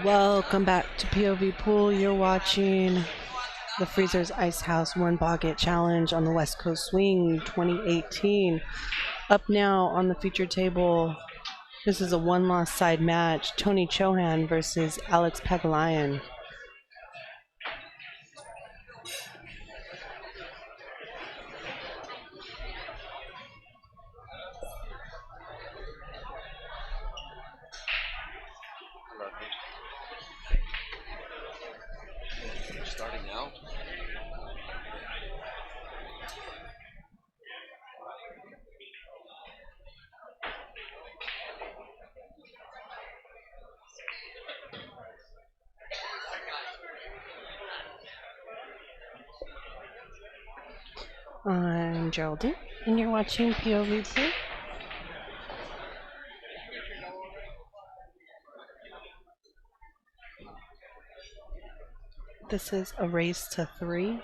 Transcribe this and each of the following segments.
Welcome back to POV Pool. You're watching the Freezers Icehouse One Bucket Challenge on the West Coast Swing 2018. Up now on the feature table, this is a one-loss side match. Tony CHOHAN versus Alex PAGULAYAN. Starting now. I'm Geraldine, and you're watching POVPOOL. This is a race to 3.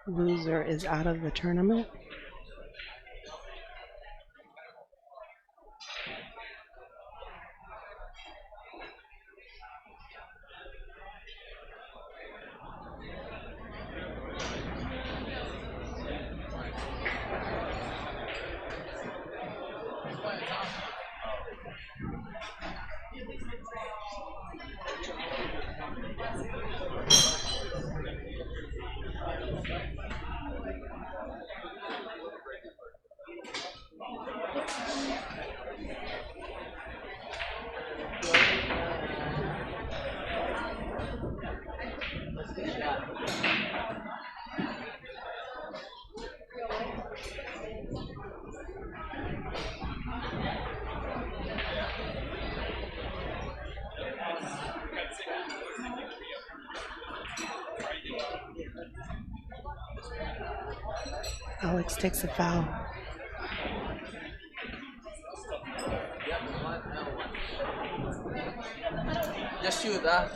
Loser is out of the tournament. Alex takes a foul. Just shoot that.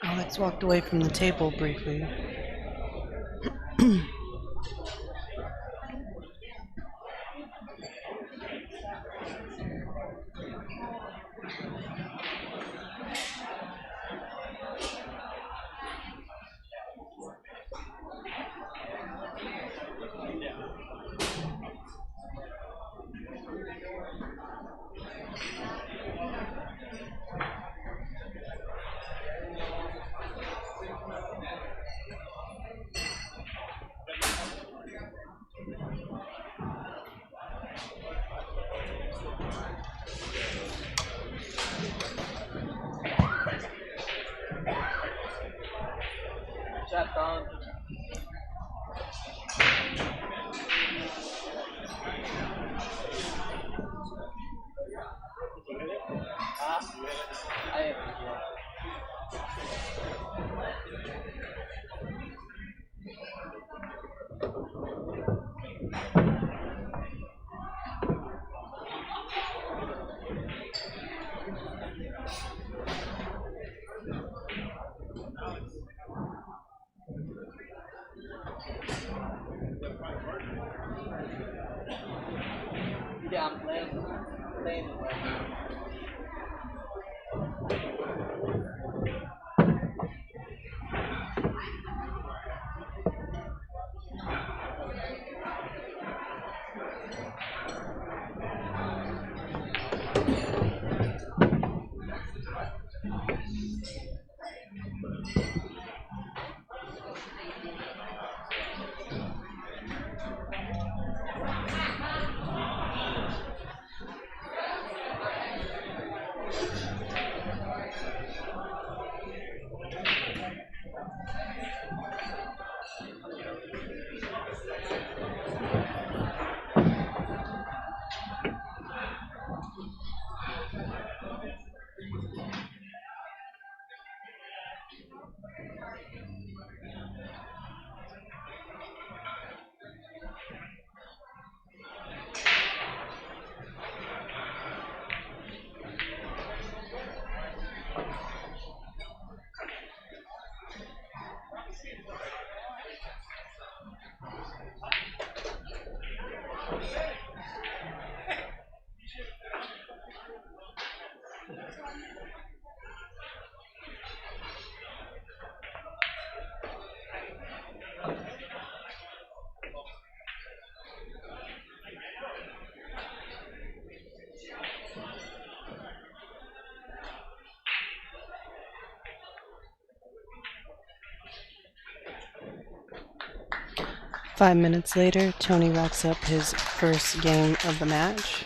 Alex walked away from the table briefly. Shut down. Yeah, I'm playing. 5 minutes later, Tony racks up his first game of the match.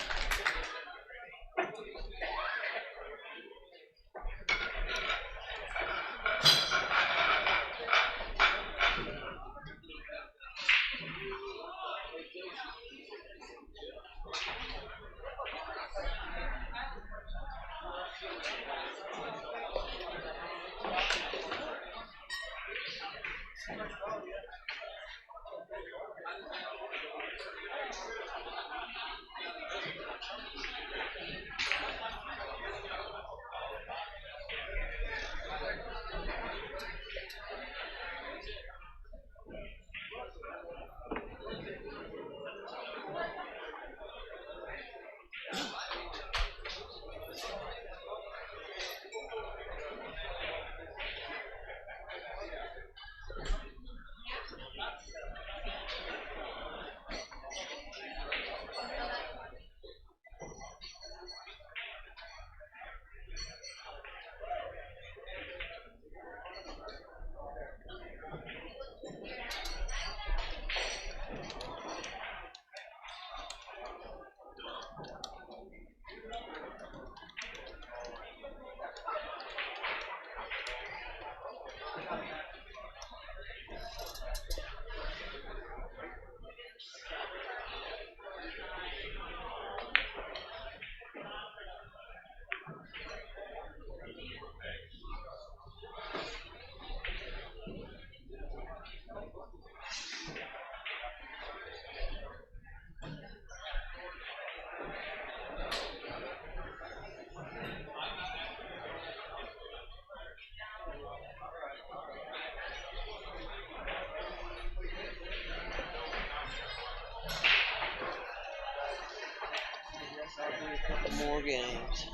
Couple more games.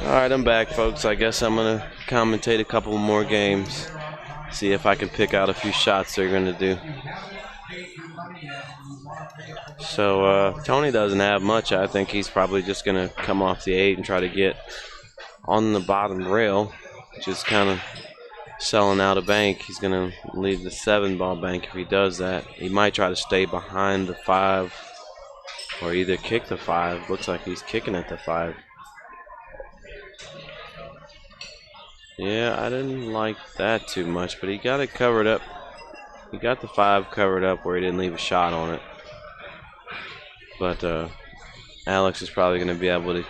Alright, I'm back, folks. I guess I'm going to commentate a couple more games. See if I can pick out a few shots they're going to do. So, Tony doesn't have much. I think he's probably just going to come off the 8 and try to get on the bottom rail. Just kind of selling out a bank. He's going to leave the 7 ball bank if he does that. He might try to stay behind the 5 or either kick the 5. Looks like he's kicking at the 5. Yeah, I didn't like that too much, but he got it covered up. He got the 5 covered up where he didn't leave a shot on it. But Alex is probably going to be able to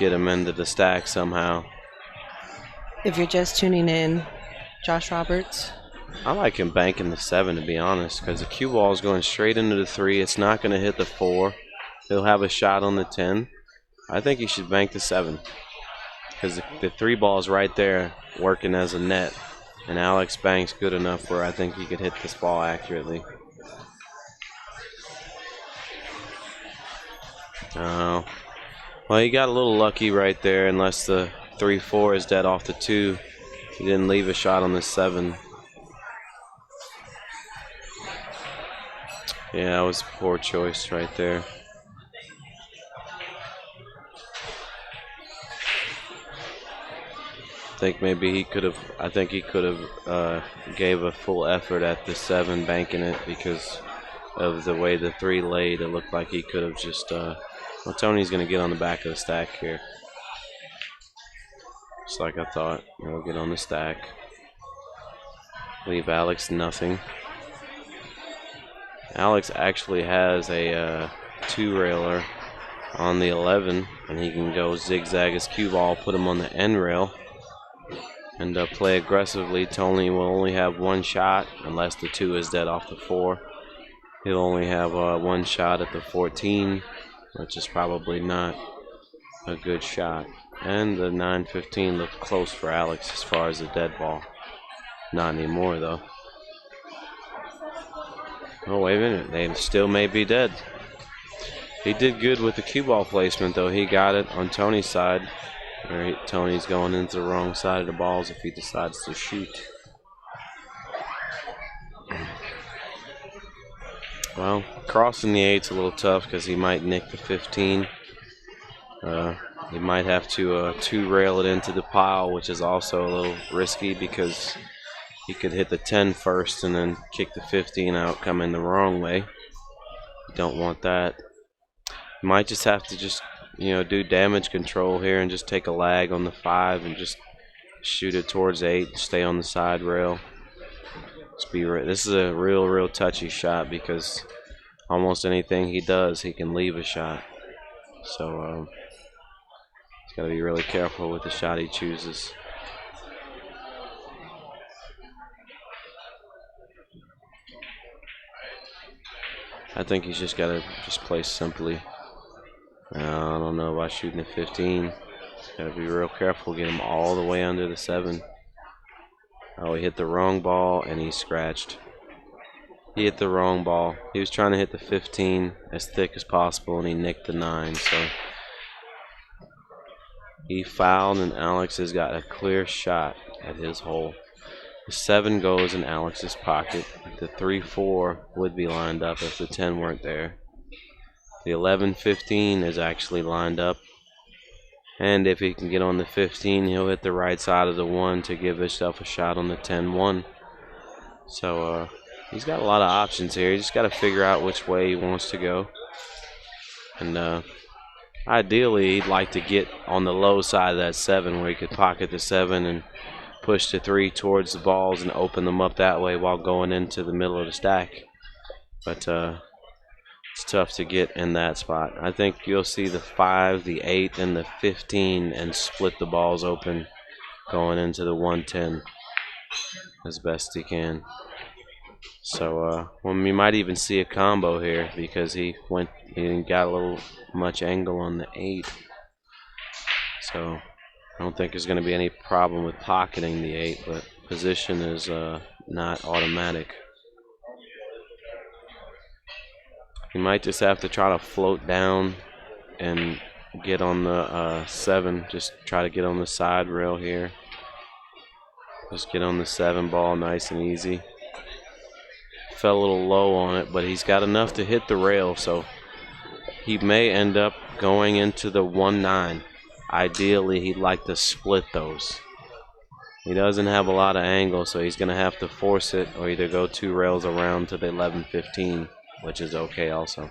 get him into the stack somehow. If you're just tuning in, Josh Roberts. I like him banking the 7, to be honest, because the cue ball is going straight into the 3. It's not going to hit the 4. He'll have a shot on the 10. I think he should bank the 7. Because the 3 ball is right there working as a net. And Alex banks good enough where I think he could hit this ball accurately. Oh. Well, he got a little lucky right there, unless the 3-4 is dead off the 2. He didn't leave a shot on the 7. Yeah, that was a poor choice right there. I think maybe he could have. I think he could have gave a full effort at the 7 banking it because of the way the 3 laid. It looked like he could have just. Well, Tony's going to get on the back of the stack here, just like I thought. He'll get on the stack. Leave Alex nothing. Alex actually has a 2-railer on the 11, and he can go zigzag his cue ball, put him on the end rail, and play aggressively. Tony will only have 1 shot unless the 2 is dead off the 4. He'll only have 1 shot at the 14, which is probably not a good shot. And the 9-15 looked close for Alex as far as the dead ball. Not anymore, though. Oh, wait a minute. They still may be dead. He did good with the cue ball placement, though. He got it on Tony's side. Tony's going into the wrong side of the balls if he decides to shoot. Well, crossing the 8's a little tough because he might nick the 15. He might have to two-rail it into the pile, which is also a little risky because he could hit the 10 first and then kick the 15 out coming the wrong way. You don't want that. You might just have to do damage control here and just take a lag on the 5 and just shoot it towards 8 and stay on the side rail. This is a real touchy shot because almost anything he does, he can leave a shot. So he's got to be really careful with the shot he chooses. I think he's just got to play simply. I don't know about shooting a 15. Got to be real careful. Get him all the way under the 7. Oh, he hit the wrong ball and he scratched. He hit the wrong ball. He was trying to hit the 15 as thick as possible and he nicked the 9. So he fouled and Alex has got a clear shot at his hole. The 7 goes in Alex's pocket. The 3-4 would be lined up if the 10 weren't there. The 11-15 is actually lined up. And if he can get on the 15, he'll hit the right side of the 1 to give himself a shot on the 10-1. So he's got a lot of options here. He just got to figure out which way he wants to go. And ideally, he'd like to get on the low side of that 7 where he could pocket the 7 and push the 3 towards the balls and open them up that way while going into the middle of the stack. But it's tough to get in that spot. I think you'll see the 5, the 8, and the 15 and split the balls open going into the 110 as best he can. So we might even see a combo here because he got a little much angle on the 8. So I don't think there's going to be any problem with pocketing the 8, but position is not automatic. You might just have to try to float down and get on the 7. Just try to get on the side rail here. Just get on the 7 ball nice and easy. Fell a little low on it, but he's got enough to hit the rail, so he may end up going into the 1-9. Ideally, he'd like to split those. He doesn't have a lot of angle, so he's going to have to force it or either go 2 rails around to the 11-15. Which is okay also.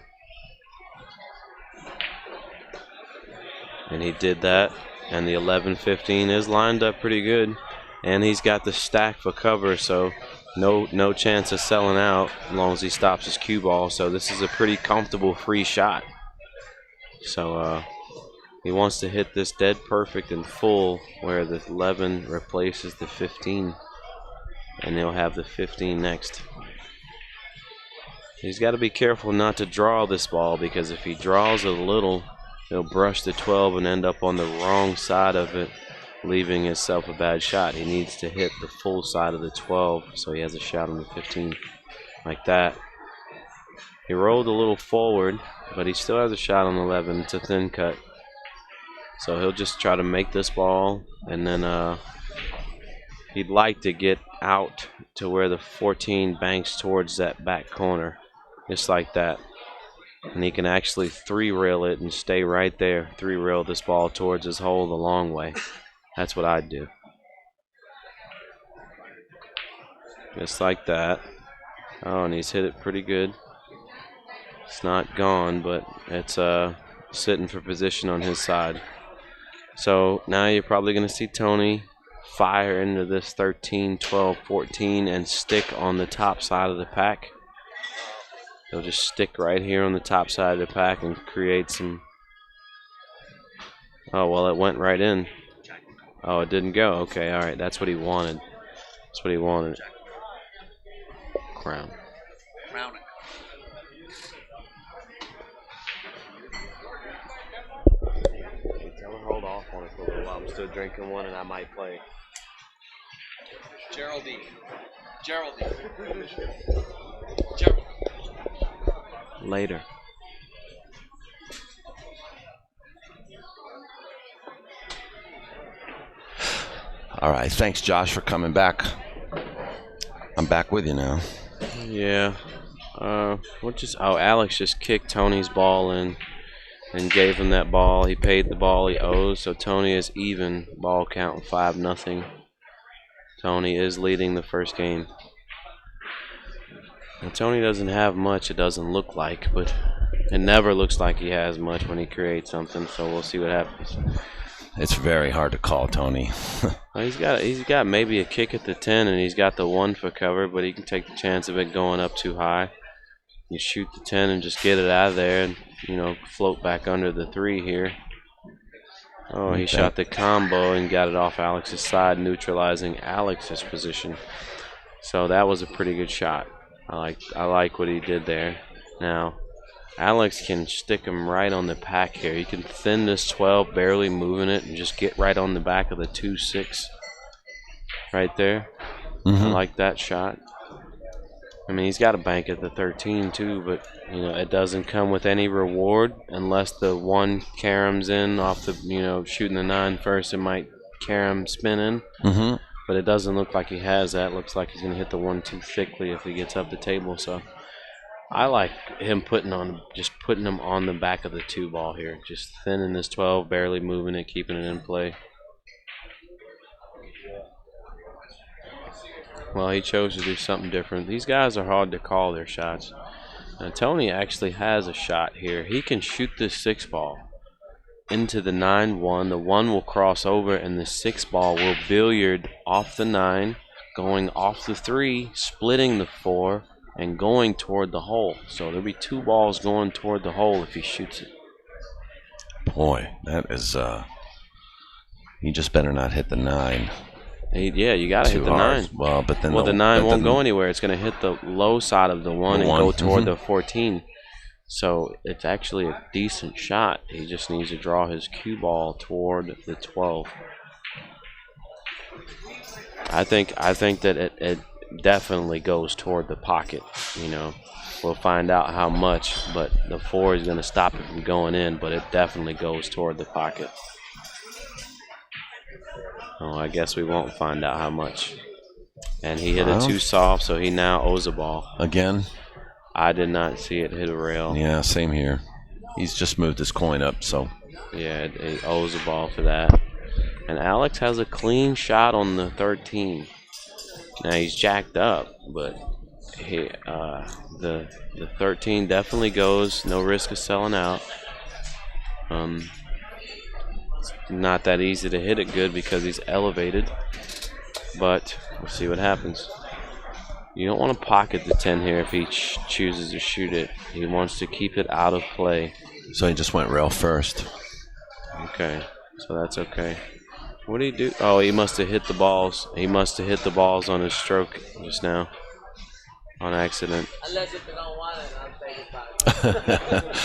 And he did that, and the 11-15 is lined up pretty good, and he's got the stack for cover, so no chance of selling out as long as he stops his cue ball. So this is a pretty comfortable free shot. So he wants to hit this dead perfect and full where the 11 replaces the 15, and he'll have the 15 next. He's got to be careful not to draw this ball because if he draws it a little, he'll brush the 12 and end up on the wrong side of it, leaving himself a bad shot. He needs to hit the full side of the 12 so he has a shot on the 15 like that. He rolled a little forward, but he still has a shot on 11. It's a thin cut. So he'll just try to make this ball, and then he'd like to get out to where the 14 banks towards that back corner. Just like that. And he can actually 3-rail it and stay right there. 3-rail this ball towards his hole the long way. That's what I'd do. Just like that. Oh, and he's hit it pretty good. It's not gone, but it's sitting for position on his side. So now you're probably going to see Tony fire into this 13, 12, 14 and stick on the top side of the pack. He'll just stick right here on the top side of the pack and create some. Oh, well, it went right in. Oh, it didn't go. Okay, all right. That's what he wanted. That's what he wanted. Crown. Crowning. Tell her hold off on it for a little while. I'm still drinking one and I might play. Geraldine. Later. All right, thanks, Josh, for coming back. I'm back with you now. Yeah. Alex just kicked Tony's ball in, and gave him that ball. He paid the ball he owes, so Tony is even. Ball count 5-0. Tony is leading the first game. And Tony doesn't have much, it doesn't look like, but it never looks like he has much when he creates something, so we'll see what happens. It's very hard to call Tony. Well, he's got maybe a kick at the 10, and he's got the 1 for cover, but he can take the chance of it going up too high. You shoot the 10 and just get it out of there and, you know, float back under the 3 here. Oh, he shot the combo and got it off Alex's side, neutralizing Alex's position. So that was a pretty good shot. I like what he did there. Now, Alex can stick him right on the pack here. He can thin this 12, barely moving it, and just get right on the back of the 2-6 right there. I like that shot. I mean, he's got a bank at the 13 too, but you know it doesn't come with any reward unless the 1 caroms in off the, you know, shooting the 9 first. It might carom spin in, but it doesn't look like he has that. Looks like he's gonna hit the 1 too thickly if he gets up the table. So I like him putting him on the back of the 2 ball here, just thinning this 12, barely moving it, keeping it in play. Well, he chose to do something different. These guys are hard to call their shots. Now, Tony actually has a shot here. He can shoot this 6 ball into the 9-1. The 1 will cross over, and the 6 ball will billiard off the 9, going off the 3, splitting the 4, and going toward the hole. So there'll be 2 balls going toward the hole if he shoots it. Boy, that is, he just better not hit the 9. Yeah, you got to hit the 9. Well, but then the 9 won't go anywhere. It's going to hit the low side of the 1 and go toward the 14. So it's actually a decent shot. He just needs to draw his cue ball toward the 12. I think that it definitely goes toward the pocket. You know, we'll find out how much, but the 4 is going to stop it from going in, but it definitely goes toward the pocket. Oh, I guess we won't find out how much. And he hit it too soft, so he now owes a ball. Again? I did not see it hit a rail. Yeah, same here. He's just moved his coin up, so. Yeah, he owes a ball for that. And Alex has a clean shot on the 13. Now he's jacked up, but the 13 definitely goes. No risk of selling out. Not that easy to hit it good because he's elevated, but we'll see what happens. You don't want to pocket the 10 here if he chooses to shoot it. He wants to keep it out of play. So he just went rail first. Okay, so that's okay. What did he do? Oh, he must have hit the balls. He must have hit the balls on his stroke just now on accident. Unless if you don't want it, I'll take it back.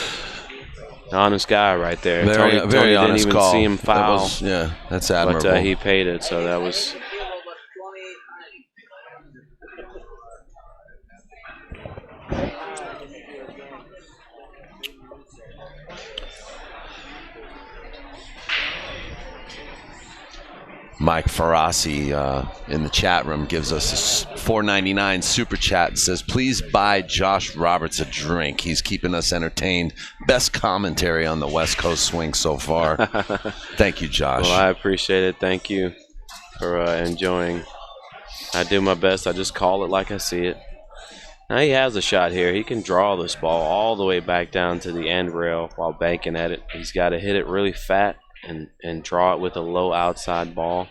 Honest guy right there. Very Tony didn't honest even call. see him foul. Yeah, that's admirable. But he paid it, so that was. Mike Ferrasi in the chat room gives us a $4.99 super chat and says, please buy Josh Roberts a drink. He's keeping us entertained. Best commentary on the West Coast swing so far. Thank you, Josh. Well, I appreciate it. Thank you for enjoying. I do my best. I just call it like I see it. Now he has a shot here. He can draw this ball all the way back down to the end rail while banking at it. He's got to hit it really fat and draw it with a low outside ball.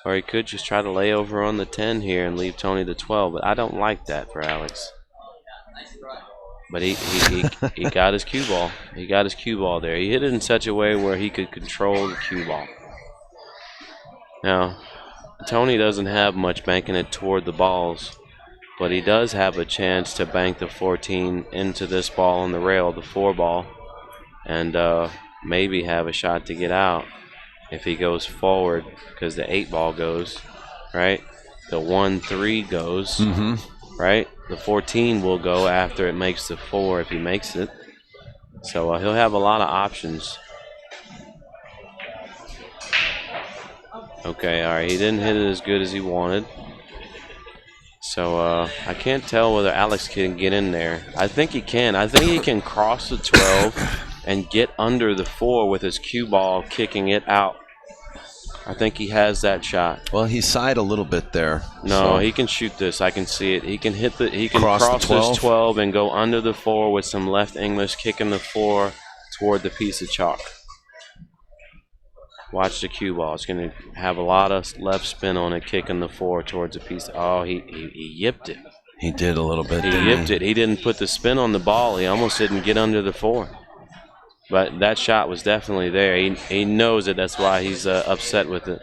Or he could just try to lay over on the 10 here and leave Tony the 12, but I don't like that for Alex. But he got his cue ball. He got his cue ball there. He hit it in such a way where he could control the cue ball. Now, Tony doesn't have much banking it toward the balls, but he does have a chance to bank the 14 into this ball on the rail, the 4 ball, and maybe have a shot to get out if he goes forward, because the 8 ball goes, right? The 1-3 goes, right? The 14 will go after it makes the 4 if he makes it. So he'll have a lot of options. Okay, all right. He didn't hit it as good as he wanted. So I can't tell whether Alex can get in there. I think he can. I think he can cross the 12 and get under the 4 with his cue ball, kicking it out. I think he has that shot. Well, he sighed a little bit there. No, so. he can shoot this. I can see it. He can hit the. He can Cross cross the 12? this 12 and go under the 4 with some left English, kicking the 4 toward the piece of chalk. Watch the cue ball. It's going to have a lot of left spin on it, kicking the 4 towards a piece. Oh, he yipped it. He did a little bit. He yipped it. He didn't put the spin on the ball. He almost didn't get under the 4. But that shot was definitely there. He knows it. That's why he's upset with it.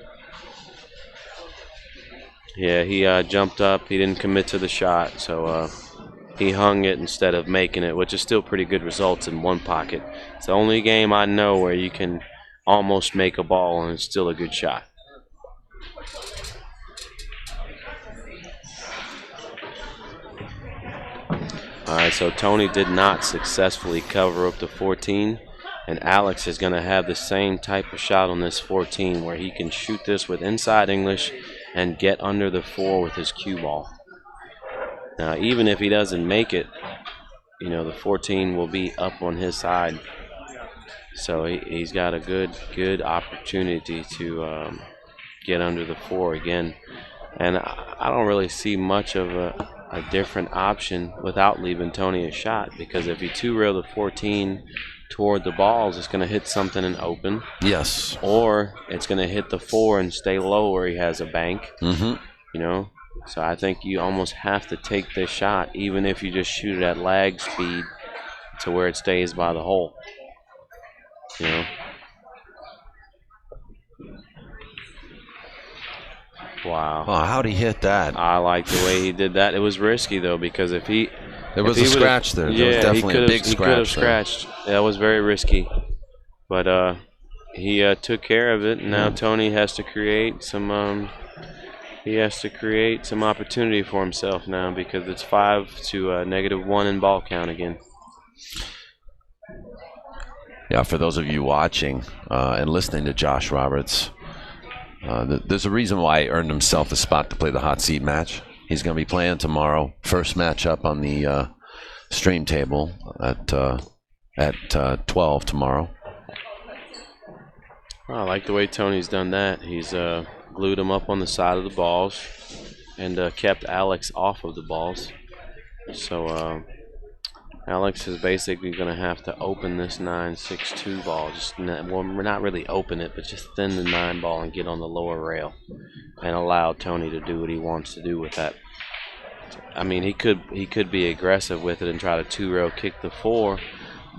Yeah, he jumped up. He didn't commit to the shot, so he hung it instead of making it, which is still pretty good results in one pocket. It's the only game I know where you can almost make a ball and it's still a good shot. All right, so Tony did not successfully cover up the 14, and Alex is going to have the same type of shot on this 14 where he can shoot this with inside English and get under the 4 with his cue ball. Now, even if he doesn't make it, you know, the 14 will be up on his side. So he's got a good opportunity to get under the 4 again. And I don't really see much of a different option without leaving Tony a shot, because if you 2-rail the 14 toward the balls, it's going to hit something and open. Yes. Or it's going to hit the 4 and stay low where he has a bank. Mm-hmm. You know? So I think you almost have to take this shot, even if you just shoot it at lag speed to where it stays by the hole. You know? Wow. Oh, how'd he hit that? I like the way he did that. It was risky, though, because if he... There was a scratch there. There was definitely a big scratch. He could have scratched. That was very risky. But he took care of it, and now Tony has to create some... he has to create some opportunity for himself now, because it's 5 to -1 in ball count again. Yeah, for those of you watching and listening to Josh Roberts, there's a reason why he earned himself a spot to play the hot seat match. He's going to be playing tomorrow. First match up on the stream table at 12 tomorrow. I like the way Tony's done that. He's glued him up on the side of the balls and kept Alex off of the balls. So Alex is basically going to have to open this 9-6-2 ball. Well, not really open it, but just thin the 9 ball and get on the lower rail and allow Tony to do what he wants to do with that. I mean, he could be aggressive with it and try to 2-rail kick the 4,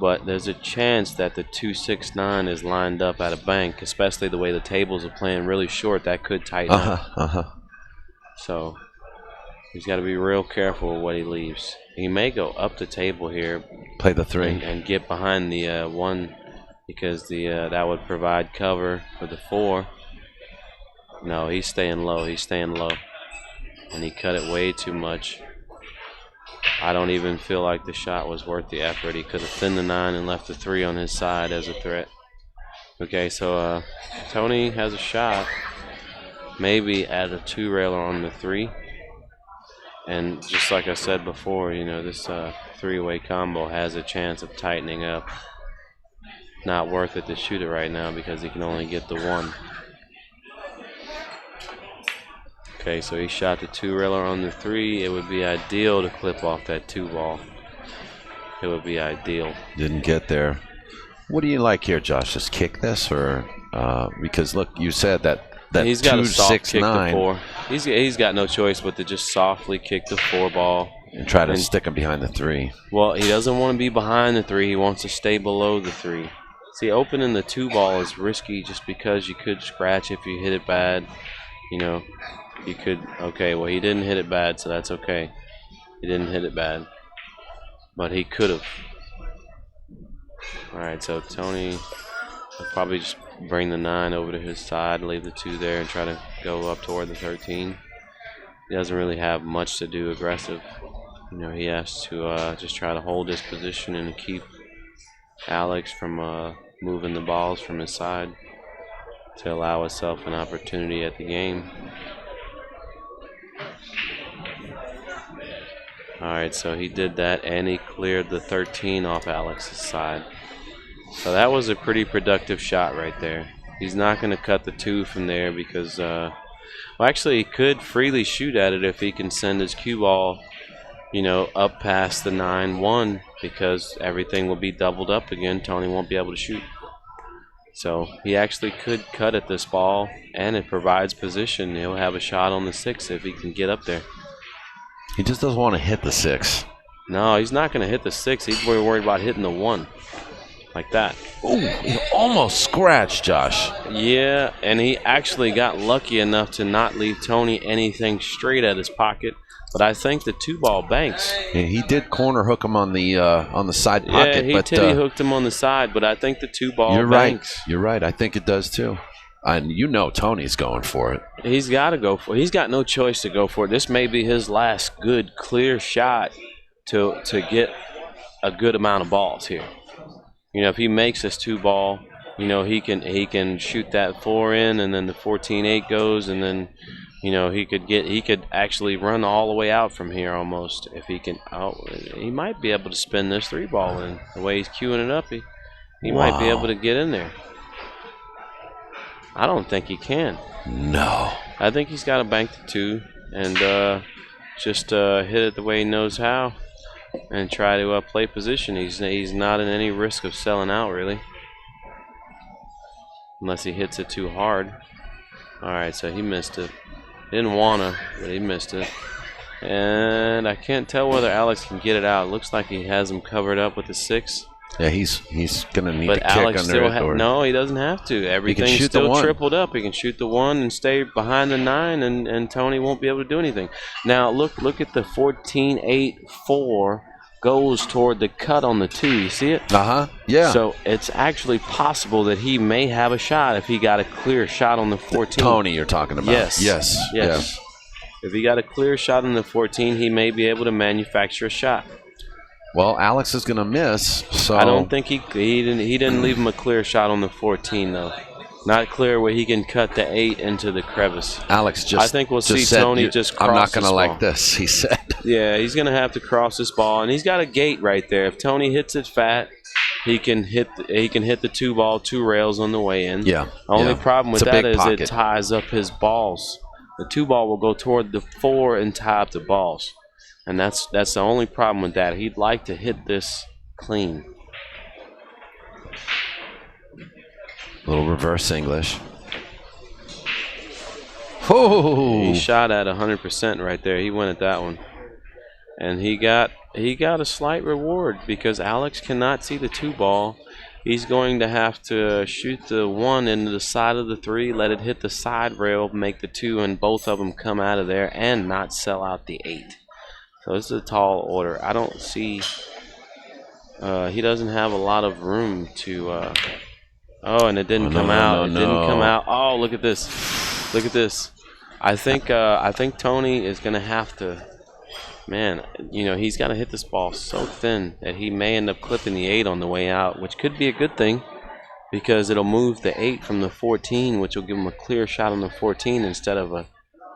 but there's a chance that the 2-6-9 is lined up at a bank, especially the way the tables are playing really short. That could tighten up. So he's got to be real careful with what he leaves. He may go up the table here, play the 3, and get behind the 1, because that would provide cover for the 4. No, he's staying low. He's staying low, and he cut it way too much. I don't even feel like the shot was worth the effort. He could have thinned the 9 and left the 3 on his side as a threat. Okay, so Tony has a shot, maybe at a 2-railer on the 3. And just like I said before, you know, this 3-way combo has a chance of tightening up. Not worth it to shoot it right now because he can only get the 1. Okay, so he shot the 2-railer on the 3. It would be ideal to clip off that 2 ball. It would be ideal. Didn't get there. What do you like here, Josh? Just kick this, or because look, you said that he's got 2, a soft 6, kick 9. the 4. He's got no choice but to just softly kick the 4 ball and try to stick him behind the 3. Well, he doesn't want to be behind the 3. He wants to stay below the 3. See, opening the 2 ball is risky just because you could scratch if you hit it bad. You know, you could. Okay, well, he didn't hit it bad, so that's okay. He didn't hit it bad, but he could have. All right, so Tony will probably just bring the 9 over to his side, leave the 2 there, and try to go up toward the 13. He doesn't really have much to do aggressive. You know, he has to just try to hold his position and keep Alex from moving the balls from his side to allow himself an opportunity at the game. All right, so he did that, and he cleared the 13 off Alex's side. So that was a pretty productive shot right there. He's not going to cut the 2 from there because, well, actually, he could freely shoot at it if he can send his cue ball, you know, up past the 9-1 because everything will be doubled up again. Tony won't be able to shoot. So he actually could cut at this ball, and it provides position. He'll have a shot on the 6 if he can get up there. He just doesn't want to hit the 6. No, he's not going to hit the 6. He's more worried about hitting the 1. Like that. Ooh, he almost scratched, Josh. Yeah, and he actually got lucky enough to not leave Tony anything straight at his pocket. But I think the 2-ball banks. Yeah, he did corner hook him on the side pocket. Yeah, he titty hooked him on the side, but I think the 2-ball banks. You're right. I think it does too. And you know Tony's going for it. He's got to go for it. He's got no choice to go for it. This may be his last good, clear shot to get a good amount of balls here. You know, if he makes this 2-ball, you know, he can shoot that 4 in, and then the 14-8 goes, and then, you know, he could actually run all the way out from here almost if he can. Oh, he might be able to spin this 3-ball in the way he's queuing it up. He might be able to get in there. I don't think he can. No. I think he's got to bank the 2 and just hit it the way he knows how. And try to play position. He's not in any risk of selling out, really. Unless he hits it too hard. Alright, so he missed it. Didn't wanna, but he missed it. And I can't tell whether Alex can get it out. It looks like he has him covered up with the 6. Yeah, he's going to need but to kick Alex under still it. No, he doesn't have to. Everything's still tripled up. He can shoot the 1 and stay behind the 9, and Tony won't be able to do anything. Now, look at the 14-8-4 goes toward the cut on the 2. You see it? Uh-huh, yeah. So it's actually possible that he may have a shot if he got a clear shot on the 14. Tony you're talking about. Yes. Yes. Yeah. If he got a clear shot on the 14, he may be able to manufacture a shot. Well, Alex is going to miss, so I don't think he didn't leave him a clear shot on the 14 though. Not clear where he can cut the 8 into the crevice. Alex just I think we'll see said, Tony just cross I'm not going to this like ball. this, he said. Yeah, he's going to have to cross this ball, and he's got a gate right there. If Tony hits it fat, he can hit the 2-ball, 2 rails on the way in. Yeah. Only problem with that is pocket. it ties up his balls. The 2-ball will go toward the 4 and tie up the balls. And that's the only problem with that. He'd like to hit this clean. Little reverse English. Oh! He shot at 100% right there. He went at that one. And he got a slight reward because Alex cannot see the 2-ball. He's going to have to shoot the 1 into the side of the 3, let it hit the side rail, make the 2, and both of them come out of there and not sell out the 8. So this is a tall order. I don't see. He doesn't have a lot of room to. Oh, and it didn't come out. It didn't come out. Oh, look at this. Look at this. I think Tony is gonna have to. Man, you know he's got to hit this ball so thin that he may end up clipping the 8 on the way out, which could be a good thing because it'll move the 8 from the 14, which will give him a clear shot on the 14 instead of a.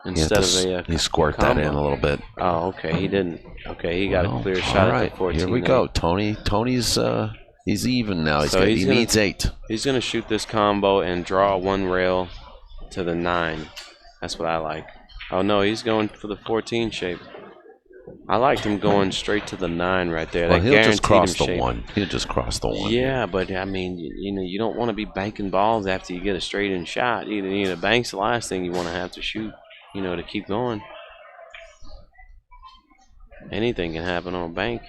He squirt combo. that in a little bit. Oh, okay. He didn't. Okay, he got a clear shot at the 14. Here we go. Tony's he's even now. He needs 8. He's going to shoot this combo and draw 1 rail to the 9. That's what I like. Oh, no, he's going for the 14 shape. I liked him going straight to the 9 right there. Well, that he'll just cross the shape. 1. He'll just cross the 1. Yeah, but I mean, you don't want to be banking balls after you get a straight in shot. Bank's the last thing you want to have to shoot. To keep going. Anything can happen on a bank.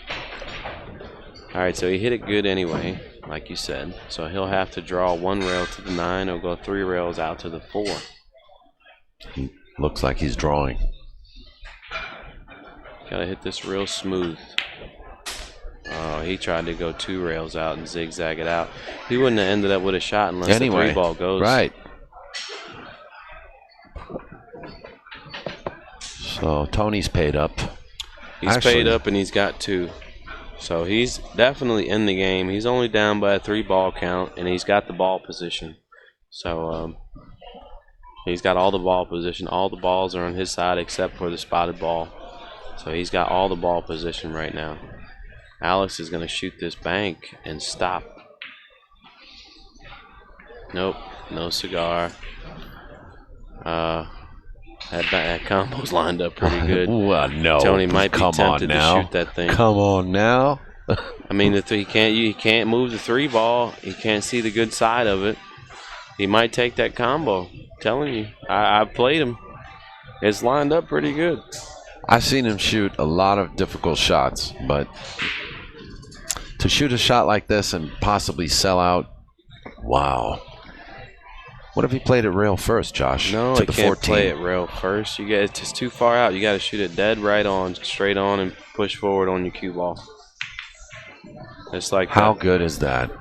All right, so he hit it good anyway, like you said. So he'll have to draw 1 rail to the 9 or go 3 rails out to the 4. He looks like he's drawing. Gotta hit this real smooth. Oh, he tried to go 2 rails out and zigzag it out. He wouldn't have ended up with a shot unless the 3-ball goes. Right. So Tony's paid up. He's paid up and he's got 2. So he's definitely in the game. He's only down by a 3-ball count and he's got the ball position. So he's got all the ball position. All the balls are on his side except for the spotted ball. So he's got all the ball position right now. Alex is going to shoot this bank and stop. Nope, no cigar. That combo's lined up pretty good. Well, no. Tony might be Come tempted on now. to shoot that thing. Come on now. I mean, he can't move the 3 ball. He can't see the good side of it. He might take that combo. I'm telling you, I've played him. It's lined up pretty good. I've seen him shoot a lot of difficult shots, but to shoot a shot like this and possibly sell out, wow. What if he played it rail first, Josh? No, to he the can't 14. play it rail first. It's just too far out. You got to shoot it dead right on, straight on, and push forward on your cue ball. It's like How that. good is that?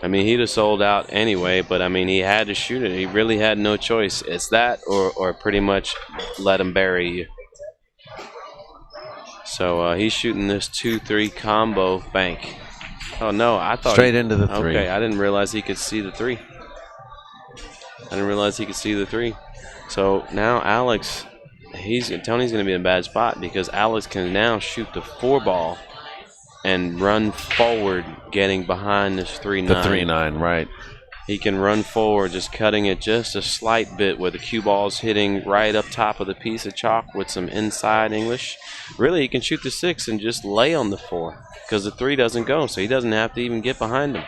I mean, he'd have sold out anyway, but I mean, he had to shoot it. He really had no choice. It's that or pretty much let him bury you. So he's shooting this 2-3 combo bank. Oh no, I thought Straight into the 3. Okay, I didn't realize he could see the 3. So now Alex, Tony's going to be in a bad spot because Alex can now shoot the 4 ball and run forward, getting behind this 3-9. The 3-9, right. He can run forward, just cutting it just a slight bit where the cue ball's hitting right up top of the piece of chalk with some inside English. Really, he can shoot the 6 and just lay on the 4 because the 3 doesn't go, so he doesn't have to even get behind him.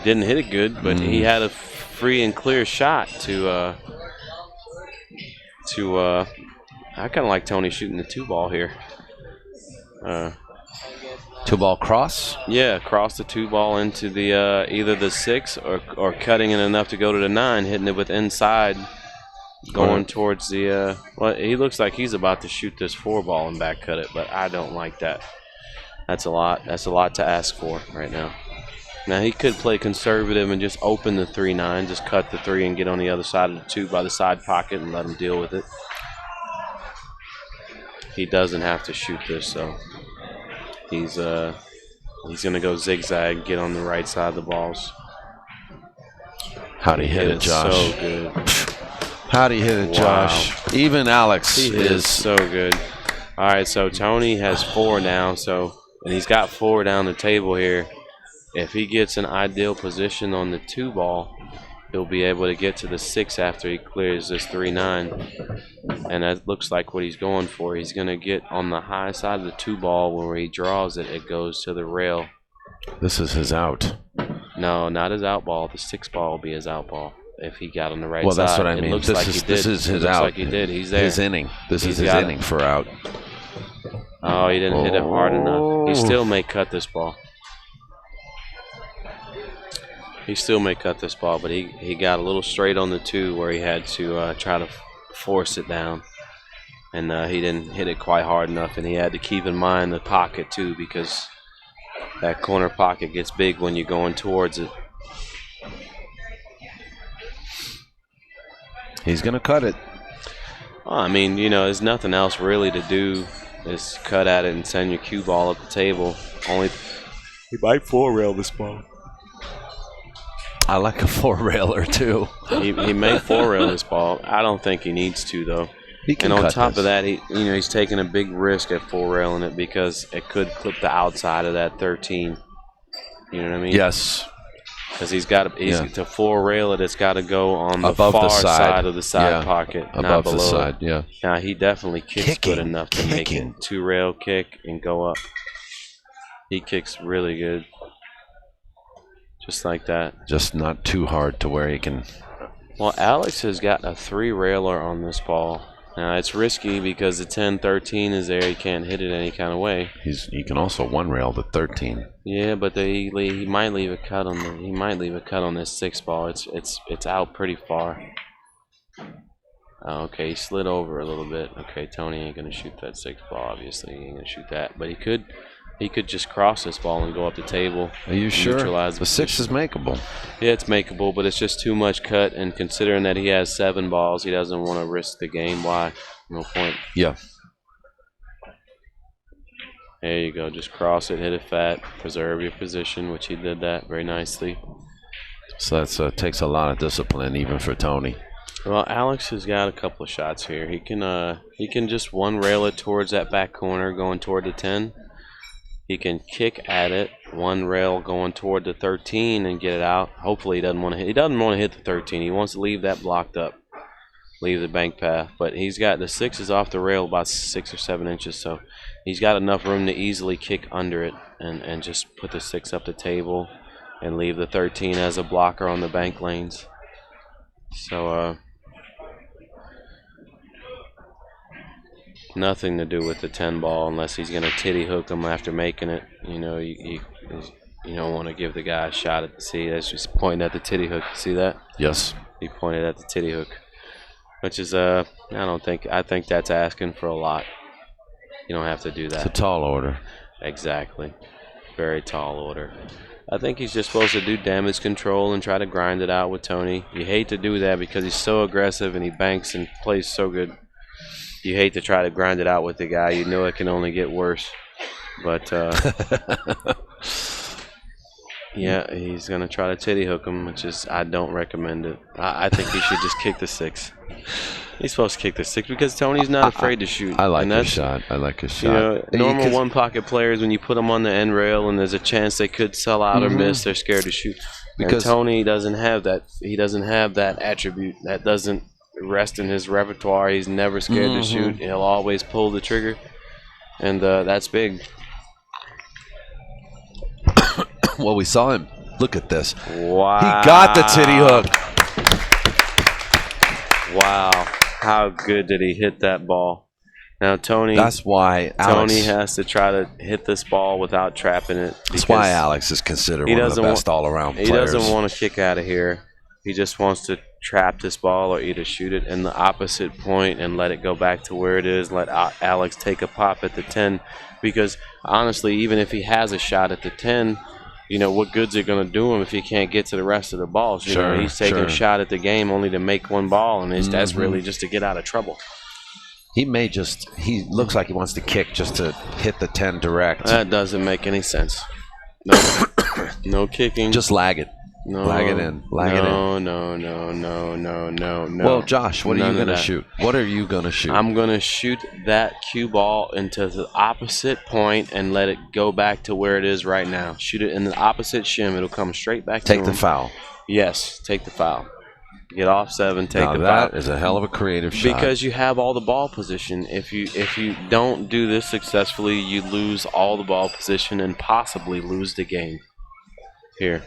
Didn't hit it good, but he had a free and clear shot to I kind of like Tony shooting the 2 ball here. 2 ball cross? Yeah, cross the 2 ball into the either the 6 or cutting it enough to go to the 9, hitting it with inside, going towards the. Well, he looks like he's about to shoot this 4 ball and back cut it, but I don't like that. That's a lot. That's a lot to ask for right now. Now he could play conservative and just open the 3-9, just cut the 3 and get on the other side of the 2 by the side pocket and let him deal with it. He doesn't have to shoot this, so he's gonna go zigzag, get on the right side of the balls. How'd he hit it, Josh? So good. How'd he hit it, Josh? Even Alex is so good. All right, so Tony has 4 now, and he's got 4 down the table here. If he gets an ideal position on the 2 ball, he'll be able to get to the 6 after he clears this 3-9. And that looks like what he's going for. He's going to get on the high side of the 2 ball where he draws it. It goes to the rail. This is his out. No, not his out ball. The 6 ball will be his out ball if he got on the right side. Well, that's what I mean. Looks like he did. This is his Looks out. like he did. He's there. His inning. This is his inning for out. Oh, he didn't hit it hard enough. He still may cut this ball. He still may cut this ball, but he got a little straight on the 2 where he had to try to force it down. And he didn't hit it quite hard enough, and he had to keep in mind the pocket too, because that corner pocket gets big when you're going towards it. He's going to cut it. Well, I mean, there's nothing else really to do. Just cut at it and send your cue ball up the table. He might 4-rail this ball. I like a 4-railer too. He may 4-rail this ball. I don't think he needs to though. He can and on cut top this. of that, he's taking a big risk at 4-railing it because it could clip the outside of that 13. You know what I mean? Yes. Because to 4-rail it, it's got to go on the above far the side of the side pocket, above not below the side. it. Yeah. Now he definitely kicks good enough to make it 2-rail kick and go up. He kicks really good. Just like that. Just not too hard to where he can. Well, Alex has got a 3-railer on this ball. Now, it's risky because the 10-13 is there. He can't hit it any kind of way. He can also 1-rail the 13. Yeah, but he might leave a cut on this 6 ball. It's out pretty far. Oh, okay, he slid over a little bit. Okay, Tony ain't gonna shoot that 6 ball. Obviously, he ain't gonna shoot that. But he could just cross this ball and go up the table. Are you sure? Neutralize The 6 is makeable. Yeah, it's makeable, but it's just too much cut. And considering that he has 7 balls, he doesn't want to risk the game. Why? No point. Yeah. There you go. Just cross it, hit it fat, preserve your position, which he did that very nicely. So that takes a lot of discipline, even for Tony. Well, Alex has got a couple of shots here. He can just 1-rail it towards that back corner, going toward the 10. He can kick at it one rail going toward the 13 and get it out. Hopefully he doesn't want to hit. He doesn't want to hit the 13. He wants to leave that blocked up, leave the bank path. But he's got the 6 is off the rail about 6 or 7 inches, so he's got enough room to easily kick under it and just put the 6 up the table and leave the 13 as a blocker on the bank lanes. So nothing to do with the 10 ball unless he's going to titty hook him after making it. You know, you don't want to give the guy a shot at the see. That's just pointing at the titty hook. See that? Yes. He pointed at the titty hook, which is I think that's asking for a lot. You don't have to do that. It's a tall order. Exactly. Very tall order. I think he's just supposed to do damage control and try to grind it out with Tony. You hate to do that because he's so aggressive and he banks and plays so good. You hate to try to grind it out with the guy. You know it can only get worse. But, yeah, he's going to try to titty hook him, which is, I don't recommend it. I think he should just kick the 6. He's supposed to kick the 6 because Tony's not afraid to shoot. I like his shot. I like his shot. You know, normal one-pocket players, when you put them on the end rail and there's a chance they could sell out or miss, they're scared to shoot. Because Tony doesn't have that. He doesn't have that attribute. That doesn't rest in his repertoire. He's never scared to shoot. He'll always pull the trigger, and that's big. Well, we saw him. Look at this. Wow. He got the titty hook. Wow. How good did he hit that ball? Now, Tony. That's why Tony has to try to hit this ball without trapping it. That's why Alex is considered one of the best all-around players. He doesn't want to kick out of here. He just wants to trap this ball or either shoot it in the opposite point and let it go back to where it is. Let Alex take a pop at the 10. Because, honestly, even if he has a shot at the 10, you know, what good's it going to do him if he can't get to the rest of the balls? You know, he's taking a shot at the game only to make one ball, and that's really just to get out of trouble. He looks like he wants to kick just to hit the 10 direct. That doesn't make any sense. No, no kicking. Just lag it. No, lag it in. Lag it in. No. Well, Josh, what are you going to shoot? What are you going to shoot? I'm going to shoot that cue ball into the opposite point and let it go back to where it is right now. Shoot it in the opposite shim. It'll come straight back to him. Take the foul. Yes, take the foul. Get off 7, take the foul. That is a hell of a creative shot. Because you have all the ball position. If you don't do this successfully, you lose all the ball position and possibly lose the game. Here.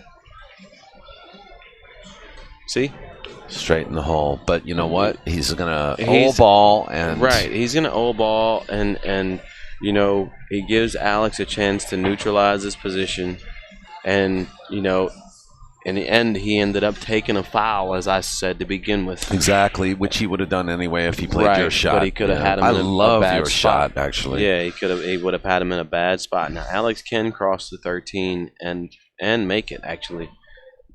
See? Straight in the hole. But you know what? He's going to O-ball. Right. He's going to O-ball and, you know, he gives Alex a chance to neutralize his position. And, you know, in the end, he ended up taking a foul, as I said to begin with. Exactly, which he would have done anyway if he played your shot. But he could have had him in a bad spot. I love your shot, actually. Yeah, he would have had him in a bad spot. Now, Alex can cross the 13 and make it, actually.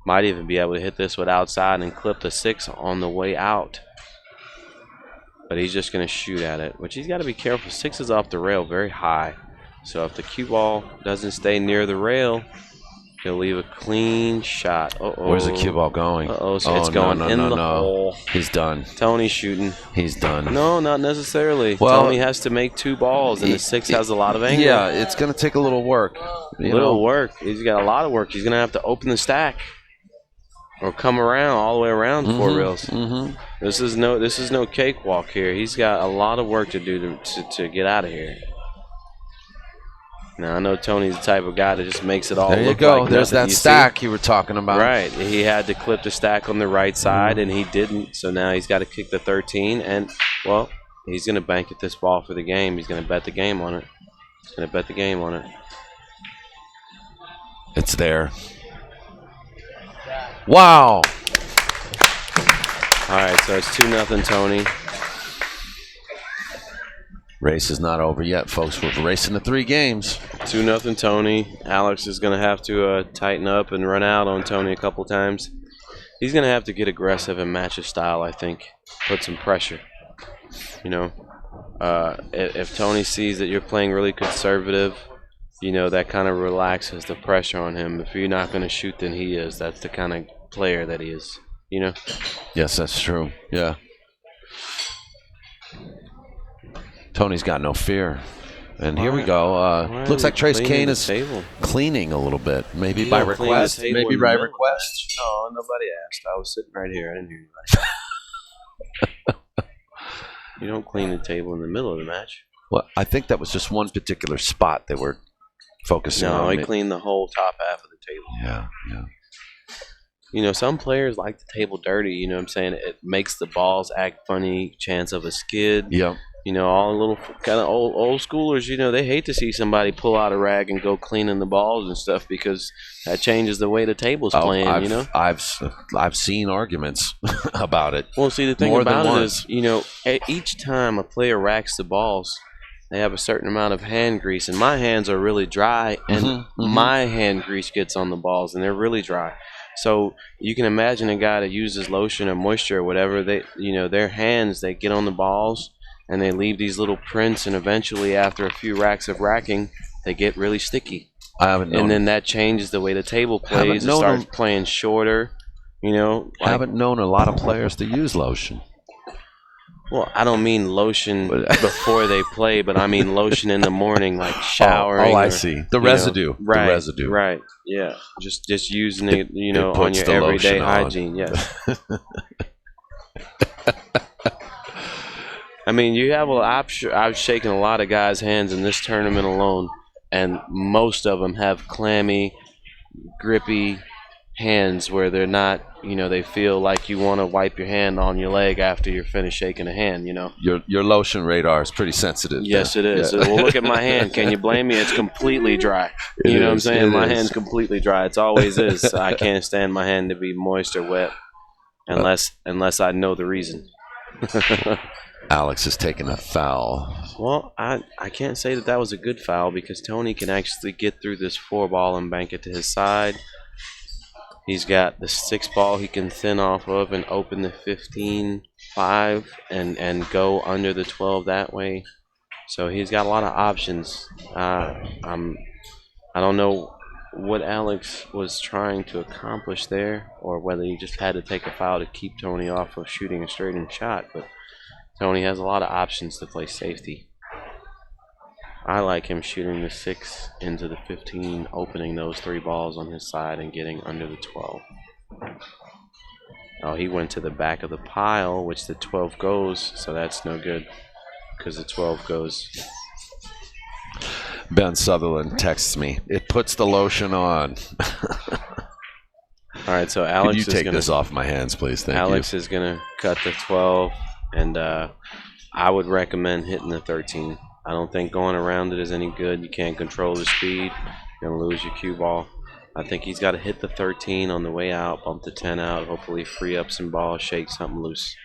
Might even be able to hit this with outside and clip the 6 on the way out. But he's just going to shoot at it, which he's got to be careful. 6 is off the rail very high. So if the cue ball doesn't stay near the rail, he'll leave a clean shot. Where's the cue ball going? So it's going in the hole. He's done. Tony's shooting. He's done. No, not necessarily. Well, Tony has to make 2 balls, and the 6 has a lot of angle. Yeah, it's going to take a little work. Work. He's got a lot of work. He's going to have to open the stack or come around all the way around 4 rails. This is no cakewalk here. He's got a lot of work to do to get out of here. Now, I know Tony's the type of guy that just makes it all look like nothing. There you go. There's that stack you were talking about. Right. He had to clip the stack on the right side, and he didn't. So now he's got to kick the 13. And, well, he's going to bank at this ball for the game. He's going to bet the game on it. It's there. Wow. All right, so it's 2-0 Tony. Race is not over yet, folks. We're racing the 3 games. 2-0 Tony. Alex is going to have to tighten up and run out on Tony a couple times. He's going to have to get aggressive and match his style, I think. Put some pressure. You know, if Tony sees that you're playing really conservative, you know, that kind of relaxes the pressure on him. If you're not going to shoot, then he is. That's the kind of player that he is, you know? Yes, that's true. Yeah. Tony's got no fear. And here we go. Looks like Trace Kane is cleaning a little bit. Maybe by request. Maybe by request. No, nobody asked. I was sitting right here. I didn't hear you. You don't clean the table in the middle of the match. Well, I think that was just one particular spot they were focusing on. No, he cleaned the whole top half of the table. Yeah, yeah. You know, some players like the table dirty. You know what I'm saying? It makes the balls act funny, chance of a skid. Yep. You know, all the little kind of old schoolers, you know, they hate to see somebody pull out a rag and go cleaning the balls and stuff because that changes the way the table's playing, you know? I've seen arguments about it. Well, see, the thing about it is, you know, each time a player racks the balls, they have a certain amount of hand grease, and my hands are really dry, and my hand grease gets on the balls, and they're really dry. So you can imagine a guy that uses lotion or moisture or whatever, they, you know, their hands, they get on the balls, and they leave these little prints, and eventually after a few racks of racking, they get really sticky. And then that changes the way the table plays. It starts playing shorter, you know. I haven't known a lot of players to use lotion. Well, I don't mean lotion before they play, but I mean lotion in the morning, like showering. Oh, I see. The residue. Right, the residue. Right, yeah. Just using it, you know, on your everyday hygiene, yes. I mean, you have I've shaken a lot of guys' hands in this tournament alone, and most of them have clammy, grippy hands where they're not, you know, they feel like you want to wipe your hand on your leg after you're finished shaking a hand, you know. Your lotion radar is pretty sensitive. Yes, it is. Yeah. Well, look at my hand. Can you blame me? It's completely dry. You know what I'm saying? My hand's completely dry. It always is. I can't stand my hand to be moist or wet unless I know the reason. Alex has taken a foul. Well, I can't say that was a good foul because Tony can actually get through this 4-ball and bank it to his side. He's got the 6-ball he can thin off of and open the 15-5 and go under the 12 that way. So he's got a lot of options. I don't know what Alex was trying to accomplish there or whether he just had to take a foul to keep Tony off of shooting a straight-in shot, but Tony has a lot of options to play safety. I like him shooting the 6 into the 15, opening those 3 balls on his side and getting under the 12. Oh, he went to the back of the pile, which the 12 goes, so that's no good because the 12 goes. Ben Sutherland texts me. It puts the lotion on. All right, so Alex Could you take this off my hands, please? Thank you. Alex is going to cut the 12, and I would recommend hitting the 13. I don't think going around it is any good. You can't control the speed. You're going to lose your cue ball. I think he's got to hit the 13 on the way out, bump the 10 out, hopefully free up some balls, shake something loose.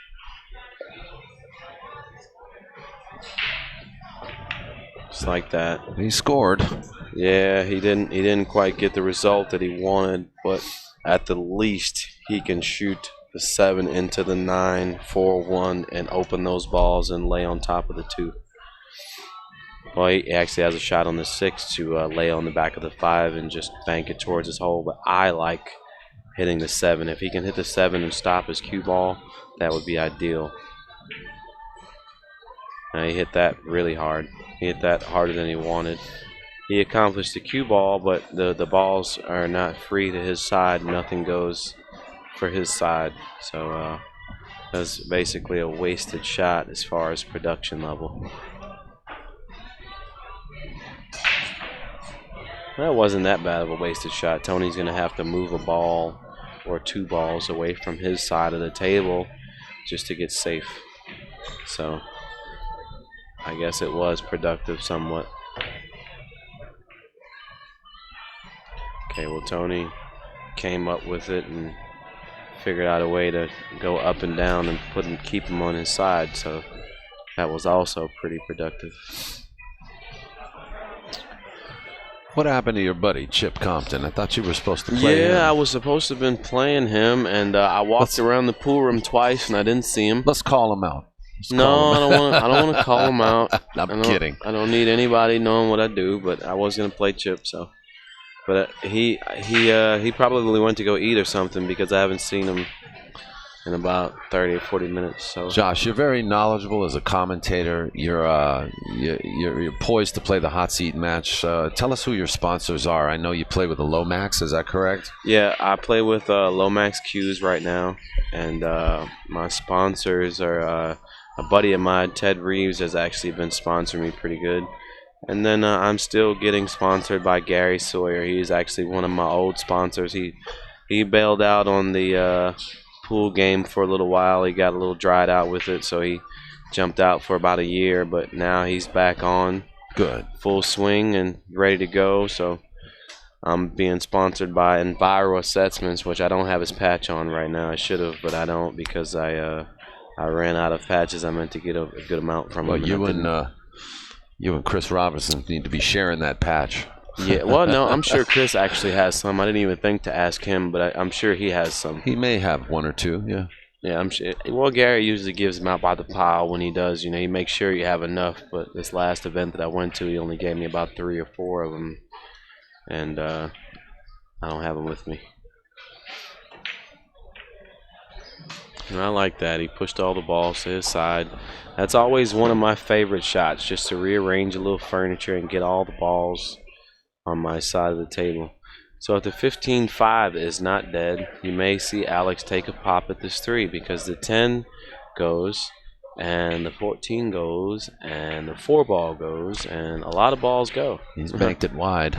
Just like that. He scored. Yeah, he didn't quite get the result that he wanted, but at the least he can shoot the 7 into the 9, 4-1, and open those balls and lay on top of the 2. Well, he actually has a shot on the 6 to lay on the back of the 5 and just bank it towards his hole. But I like hitting the 7. If he can hit the 7 and stop his cue ball, that would be ideal. Now, he hit that really hard. He hit that harder than he wanted. He accomplished the cue ball, but the balls are not free to his side. Nothing goes for his side. So that's basically a wasted shot as far as production level. That wasn't that bad of a wasted shot. Tony's going to have to move a ball or 2 balls away from his side of the table just to get safe. So I guess it was productive somewhat. Okay, well, Tony came up with it and figured out a way to go up and down and keep him on his side. So that was also pretty productive. What happened to your buddy, Chip Compton? I thought you were supposed to play him. Yeah, I was supposed to have been playing him, and I walked around the pool room twice, and I didn't see him. Let's call him out. I don't want to call him out. I'm kidding. I don't need anybody knowing what I do, but I was going to play Chip, so. But he probably went to go eat or something because I haven't seen him in about 30 or 40 minutes. So, Josh, you're very knowledgeable as a commentator. You're poised to play the hot seat match. Tell us who your sponsors are. I know you play with the Lomax. Is that correct? yeah, I play with Lomax Q's right now, and my sponsors are a buddy of mine, Ted Reeves, has actually been sponsoring me pretty good. And then I'm still getting sponsored by Gary Sawyer. He's actually one of my old sponsors. He bailed out on the pool game for a little while. He got a little dried out with it, so he jumped out for about a year. But now he's back on, good, full swing and ready to go. So I'm being sponsored by Enviro Assessments, which I don't have his patch on right now. I should have, but I don't because I ran out of patches. I meant to get a good amount from him. You and Chris Robinson need to be sharing that patch. Yeah, well, no, I'm sure Chris actually has some. I didn't even think to ask him, but I'm sure he has some. He may have one or two, yeah. Yeah, I'm sure. Well, Gary usually gives them out by the pile when he does. You know, he makes sure you have enough. But this last event that I went to, he only gave me about 3 or 4 of them, and I don't have them with me. And I like that. He pushed all the balls to his side. That's always one of my favorite shots, just to rearrange a little furniture and get all the balls on my side of the table. So if the 15-5 is not dead, you may see Alex take a pop at this 3 because the 10 goes and the 14 goes and the 4 ball goes and a lot of balls go. He's banked it wide.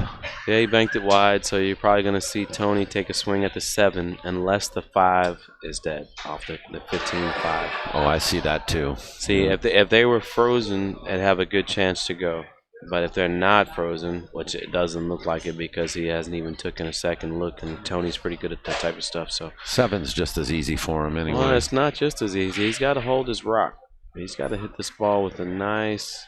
Yeah, he banked it wide, so you're probably going to see Tony take a swing at the 7 unless the 5 is dead off the 15-5. Oh, I see that too. See, if they were frozen, it'd have a good chance to go. But if they're not frozen, which it doesn't look like it because he hasn't even taken a second look, and Tony's pretty good at that type of stuff. So 7's just as easy for him anyway. Well, it's not just as easy. He's got to hold his rock. He's got to hit this ball with a nice.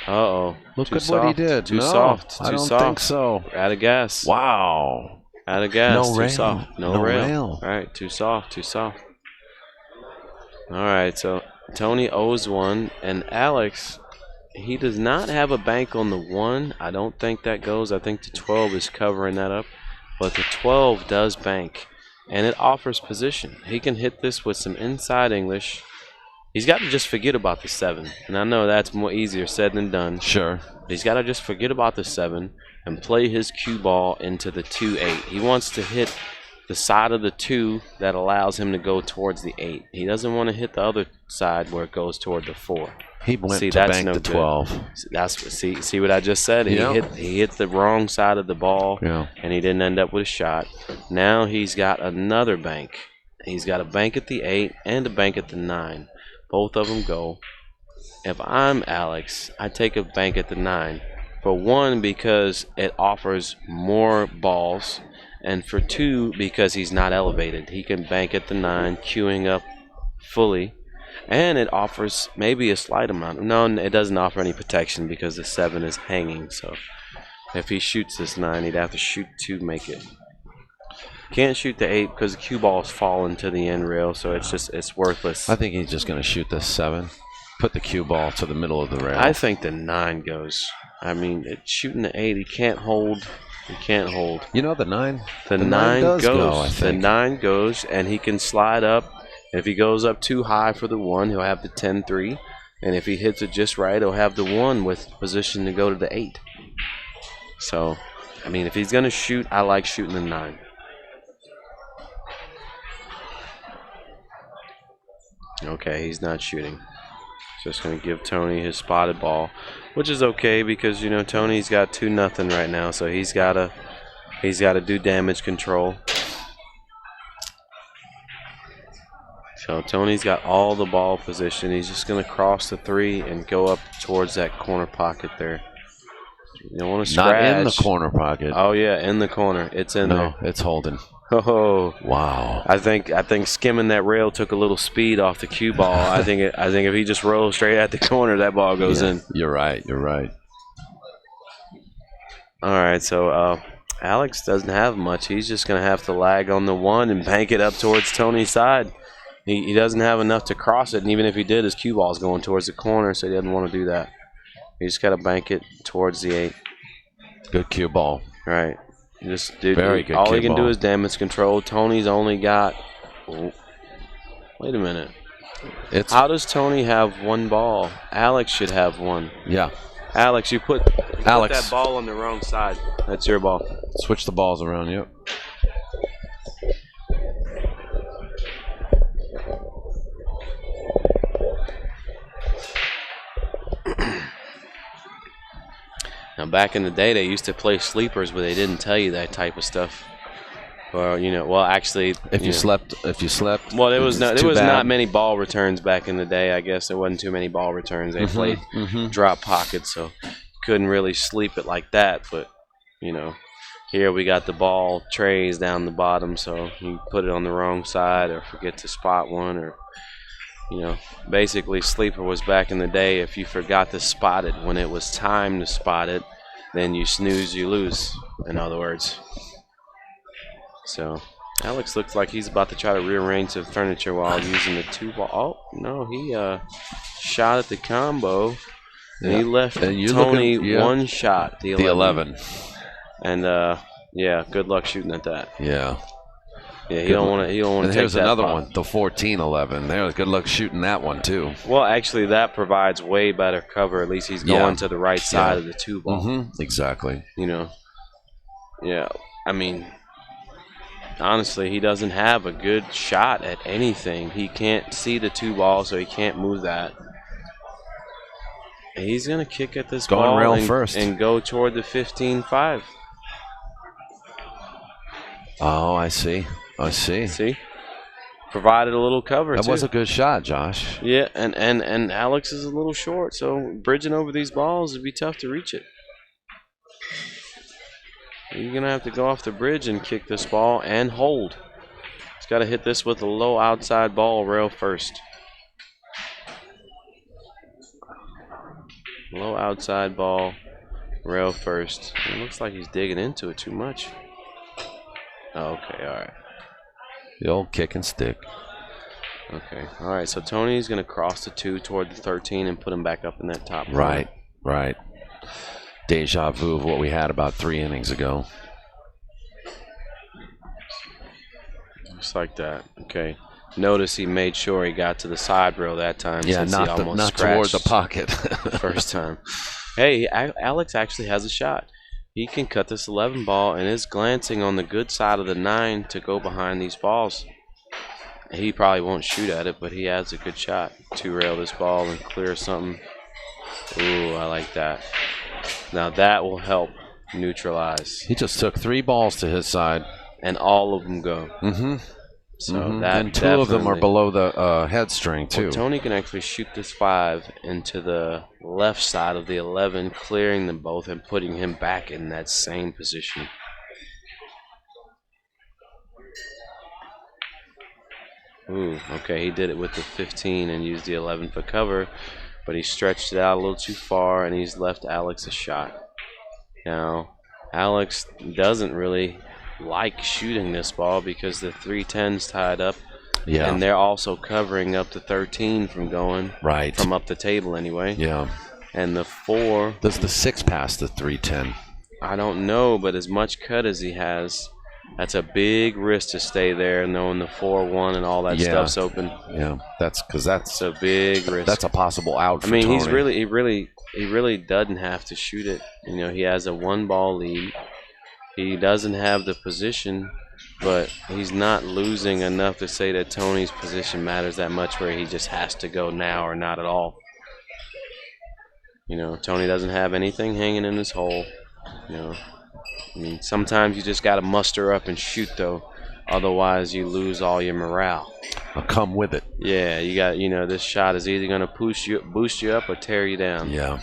Uh-oh. Look at soft. what he did. Too no, soft. I Too don't soft. think so. Out of gas. Wow. Out of gas. No too rail. soft. No rail. All right. Too soft. Too soft. All right. So Tony owes 1, and Alex, he does not have a bank on the 1. I don't think that goes. I think the 12 is covering that up. But the 12 does bank, and it offers position. He can hit this with some inside English. He's got to just forget about the 7. And I know that's more easier said than done. Sure. He's got to just forget about the 7 and play his cue ball into the 2-8. He wants to hit the side of the 2 that allows him to go towards the 8. He doesn't want to hit the other side where it goes toward the 4. He went to bank the 12. See what I just said? He hit the wrong side of the ball, and he didn't end up with a shot. Now he's got another bank. He's got a bank at the 8 and a bank at the 9. Both of them go. If I'm Alex, I take a bank at the 9. For 1, because it offers more balls, and for 2, because he's not elevated. He can bank at the 9, queuing up fully, and it offers maybe a slight amount. No, it doesn't offer any protection because the 7 is hanging. So if he shoots this 9, he'd have to shoot 2 to make it. Can't shoot the 8 because the cue ball's falling to the end rail, so it's worthless. I think he's just going to shoot the 7. Put the cue ball to the middle of the rail. I think the 9 goes. I mean, it's shooting the 8. He can't hold. He can't hold. You know, the 9. The 9 does goes. go, I think. The 9 goes, and he can slide up. If he goes up too high for the 1, he'll have the 10-3. And if he hits it just right, he'll have the 1 with position to go to the 8. So, I mean, if he's going to shoot, I like shooting the 9. Okay, he's not shooting. Just going to give Tony his spotted ball, which is okay because, you know, Tony's got 2-0 right now, so he's got to do damage control. So Tony's got all the ball position. He's just going to cross the 3 and go up towards that corner pocket there. You don't want to scratch. Not in the corner pocket. Oh yeah, in the corner. It's in there. No, it's holding. Oh wow! I think skimming that rail took a little speed off the cue ball. I think if he just rolls straight at the corner, that ball goes in. You're right. You're right. All right, so Alex doesn't have much. He's just going to have to lag on the 1 and bank it up towards Tony's side. He doesn't have enough to cross it, and even if he did, his cue ball is going towards the corner, so he doesn't want to do that. He just got to bank it towards the 8. Good cue ball. All right. Just do very good. All he cue can ball. do is damage control. Tony's only got Wait a minute. It's How does Tony have one ball? Alex should have one. yeah. Alex, you put Alex. that ball on the wrong side. That's your ball. Switch the balls around. Yep. Now, back in the day, they used to play sleepers, but they didn't tell you that type of stuff. Or well, actually, If you slept. well, there was not bad. many ball returns back in the day. I guess there wasn't too many ball returns. They played drop pockets, so couldn't really sleep it like that. But here we got the ball trays down the bottom, so you put it on the wrong side or forget to spot one, or basically sleeper was back in the day. If you forgot to spot it when it was time to spot it, then you snooze, you lose. In other words. So Alex looks like he's about to try to rearrange the furniture while using the 2-ball. Oh no, he shot at the combo. And he left Tony one shot. The 11. And good luck shooting at that. Yeah. Yeah, he don't want to. He don't want to take here's that another pop. one, the 14-11. There, good luck shooting that one too. Well, actually, that provides way better cover. At least he's going to the right side of the 2-ball. Exactly. Yeah. I mean, honestly, he doesn't have a good shot at anything. He can't see the 2-ball, so he can't move that. He's gonna kick at this ball rail first and go toward the 15-5. Oh, I see. See? Provided a little cover, That was a good shot, Josh. Yeah, and Alex is a little short, so bridging over these balls would be tough to reach it. You're going to have to go off the bridge and kick this ball and hold. He's got to hit this with a low outside ball rail first. Low outside ball, rail first. It looks like he's digging into it too much. Oh, okay, all right. The old kick and stick. Okay, all right. So Tony's going to cross the 2 toward the 13 and put him back up in that top Right. Deja vu of what we had about 3 innings ago. Just like that. Okay. Notice he made sure he got to the side rail that time. Yeah, since he almost not toward the pocket. First time. Hey, Alex actually has a shot. He can cut this 11 ball and is glancing on the good side of the 9 to go behind these balls. He probably won't shoot at it, but he has a good shot. 2-rail this ball and clear something. Ooh, I like that. Now that will help neutralize. He just took 3 balls to his side. And all of them go. So that and 2 of them are below the head string, too. Well, Tony can actually shoot this 5 into the left side of the 11, clearing them both and putting him back in that same position. Ooh, okay, he did it with the 15 and used the 11 for cover, but he stretched it out a little too far, and he's left Alex a shot. Now, Alex doesn't really like shooting this ball because the 310's tied up, and they're also covering up the 13 from going from up the table anyway. Yeah. And the 4. Does the 6 pass the 310? I don't know, but as much cut as he has, that's a big risk to stay there, knowing the 4-1 and all that stuff's open. Yeah, that's a big risk. That's a possible out for I mean, Tony. he really doesn't have to shoot it. He has a 1-ball lead. He doesn't have the position, but he's not losing enough to say that Tony's position matters that much where he just has to go now or not at all. Tony doesn't have anything hanging in his hole. I mean, sometimes you just got to muster up and shoot, though. Otherwise, you lose all your morale. I'll come with it. Yeah, you got, this shot is either going to boost you up or tear you down. Yeah.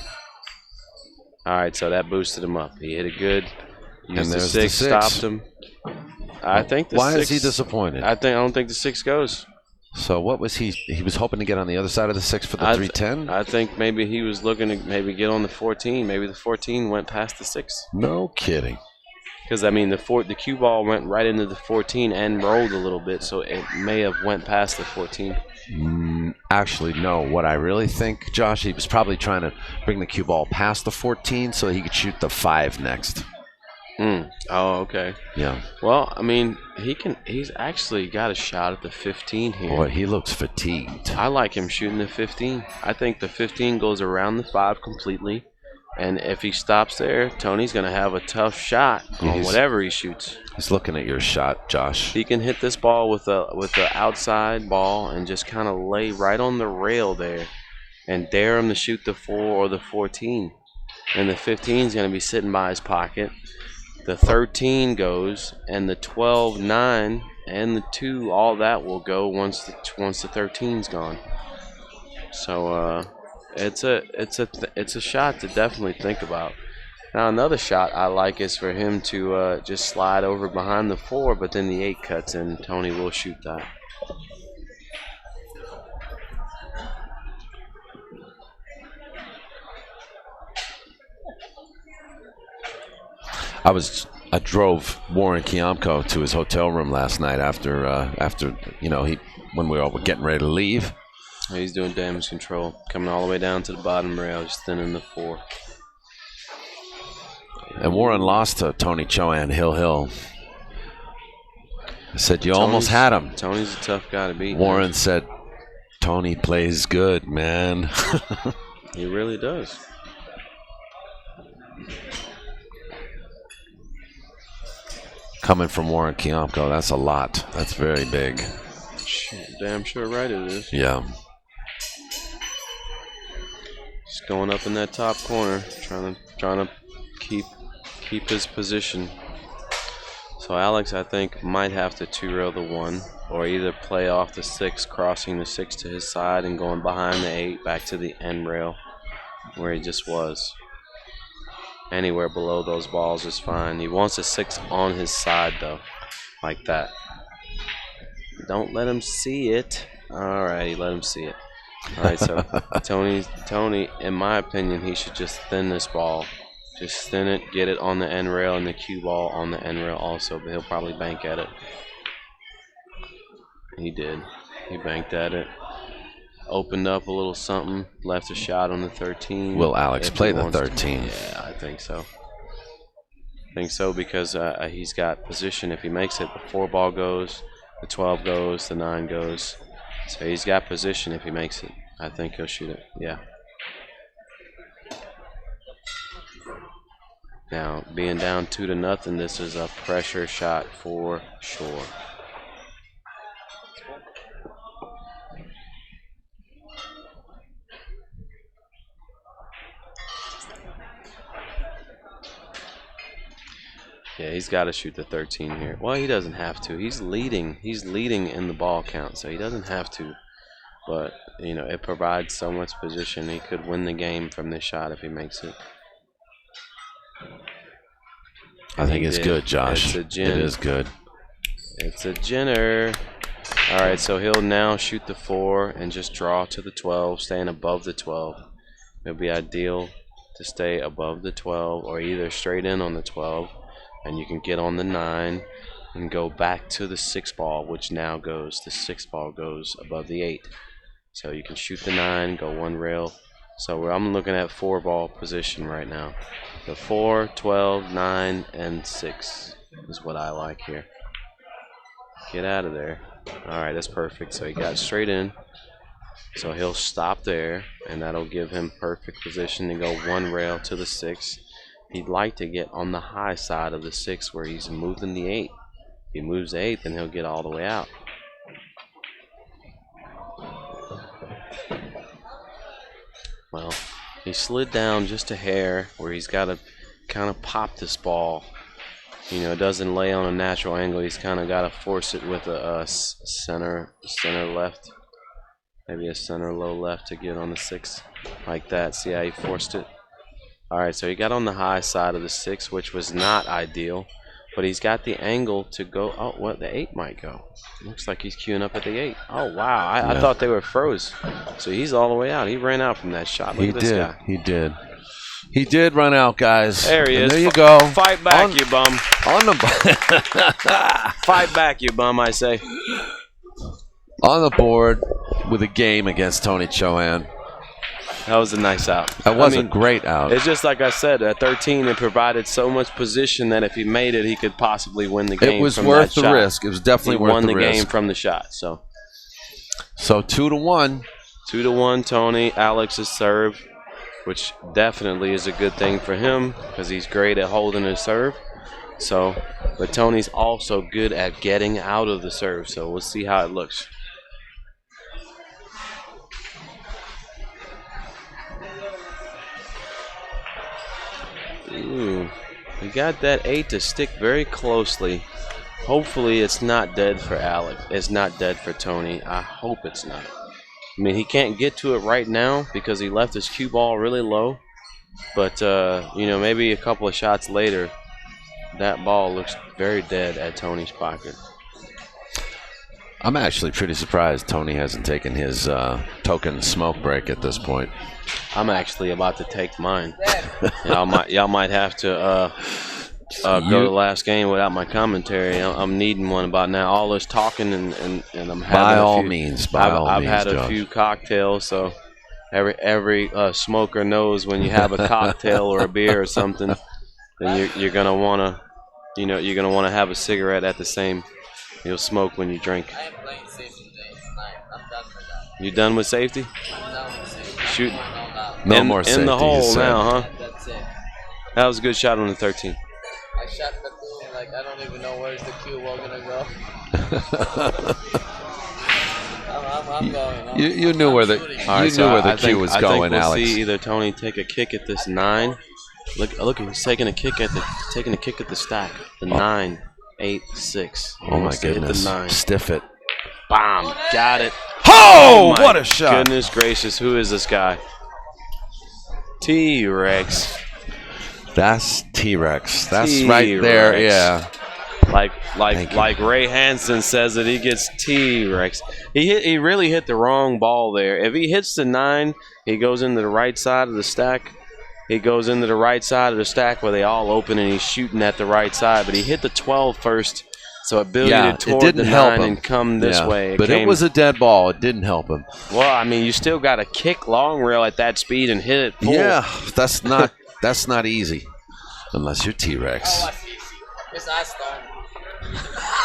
All right, so that boosted him up. He hit it good. Used And the there's 6, the 6. stopped him. I think the Why 6, is he disappointed? I don't think the 6 goes. So what was he? He was hoping to get on the other side of the 6 for the 310? I think maybe he was looking to maybe get on the 14. Maybe the 14 went past the 6. No kidding. Because, I mean, the cue ball went right into the 14 and rolled a little bit, so it may have went past the 14. Actually, no. What I really think, Josh, he was probably trying to bring the cue ball past the 14 so he could shoot the 5 next. Oh, okay. Yeah. Well, I mean, he's actually got a shot at the 15 here. Boy, he looks fatigued. I like him shooting the 15. I think the 15 goes around the 5 completely. And if he stops there, Tony's going to have a tough shot on whatever he shoots. He's looking at your shot, Josh. He can hit this ball with the outside ball and just kind of lay right on the rail there and dare him to shoot the 4 or the 14. And the 15 is going to be sitting by his pocket. The 13 goes, and the 12, 9, and the 2, all that will go once the 13's gone. So it's a shot to definitely think about. Now another shot I like is for him to just slide over behind the 4, but then the 8 cuts in. Tony will shoot that. I drove Warren Kiamko to his hotel room last night after when we all were getting ready to leave. He's doing damage control, coming all the way down to the bottom rail, just thinning the 4. And Warren lost to Tony CHOHAN Hill. I said, you almost had him. Tony's a tough guy to beat. Warren said, Tony plays good, man. He really does. Coming from Warren Kiamko, that's a lot. That's very big. Damn sure right it is. Yeah. Just going up in that top corner, trying to keep his position. So Alex, I think, might have to 2-rail the 1, or either play off the 6, crossing the 6 to his side and going behind the 8 back to the end rail where he just was. Anywhere below those balls is fine. He wants a 6 on his side though, like that. Don't let him see it. All right, he let him see it. All right, so Tony, in my opinion, he should just thin this ball. Just thin it, get it on the end rail, and the cue ball on the end rail also, but he'll probably bank at it. He did. He banked at it. Opened up a little something, left a shot on the 13. Will Alex play the 13? Yeah, I think so. I think so because he's got position. If he makes it, the 4 ball goes, the 12 goes, the 9 goes. So he's got position if he makes it. I think he'll shoot it. Yeah. Now, being down 2-0, this is a pressure shot for sure. Yeah, he's got to shoot the 13 here. Well, he doesn't have to. He's leading. He's leading in the ball count, so he doesn't have to. But, you know, it provides so much position. He could win the game from this shot if he makes it. I think it's good, Josh. It's a gin. It is good. It's a ginner. All right, so he'll now shoot the 4 and just draw to the 12, staying above the 12. It'll be ideal to stay above the 12 or either straight in on the 12. And you can get on the 9 and go back to the 6 ball, which now goes, the 6 ball goes above the 8. So you can shoot the 9, go 1 rail. So I'm looking at 4 ball position right now. The 4, 12, 9, and 6 is what I like here. Get out of there. All right, that's perfect. So he got straight in. So he'll stop there, and that'll give him perfect position to go 1 rail to the 6. He'd like to get on the high side of the 6 where he's moving the 8. If he moves the 8, then he'll get all the way out. Well, he slid down just a hair where he's got to kind of pop this ball. You know, it doesn't lay on a natural angle. He's kind of got to force it with a center left. Maybe a center low left to get on the 6 like that. See how he forced it? All right, so he got on the high side of the 6, which was not ideal, but he's got the angle to go. Oh, what? The 8 might go. Looks like he's queuing up at the 8. Oh, wow. I thought they were froze. So he's all the way out. He ran out from that shot. Look at this guy. He did. He did run out, guys. There he is. There you go. Fight back, you bum. On the Fight back, you bum, I say. On the board with a game against Tony CHOHAN. That was a nice out. That was a great out. It's just like I said, at 13, it provided so much position that if he made it, he could possibly win the game. It was from worth that the shot. risk. It was definitely worth the risk. He won the game from the shot. So 2-1. 2-1, Tony. Alex's serve, which definitely is a good thing for him because he's great at holding his serve. So, but Tony's also good at getting out of the serve. So we'll see how it looks. Ooh, we got that 8 to stick very closely. Hopefully it's not dead for Alex. It's not dead for Tony. I hope it's not. I mean, he can't get to it right now because he left his cue ball really low. But, you know, maybe a couple of shots later, that ball looks very dead at Tony's pocket. I'm actually pretty surprised Tony hasn't taken his token smoke break at this point. I'm actually about to take mine. Y'all might have to go to the last game without my commentary. I'm needing one about now. All this talking and I'm having by a all few, means. I've had a Josh. few cocktails, so every smoker knows when you have a cocktail or a beer or something, then you're gonna wanna, you know, you're gonna wanna have a cigarette at the same. You'll smoke when you drink. I am playing safety today. Tonight. I'm done with that. You done with safety? I'm done with safety. Shoot. No more safety. In the hole you said. now, huh? That's it. That was a good shot on the 13. I shot the two, like, I don't even know where's the cue ball gonna go. I'm going. You knew where the cue was going, we'll Alex. see either Tony take a kick at this 9. Look, he's taking a kick at the stack. The 9, 8, 6. Oh my goodness! The 9. Stiff it. Bomb. Got it. Oh, my what a shot! Goodness gracious, who is this guy? T-Rex. That's T-Rex. That's right there. Yeah. Like Ray Hansen says that he gets T-Rex. He really hit the wrong ball there. If he hits the 9, he goes into the right side of the stack. He goes into the right side of the stack where they all open and he's shooting at the right side. But he hit the 12 first, so it billiarded toward the 9 and come this way. But it was a dead ball. It didn't help him. Well, I mean, you still got to kick long rail at that speed and hit it full. Yeah, that's not easy unless you're T-Rex. It's Aston.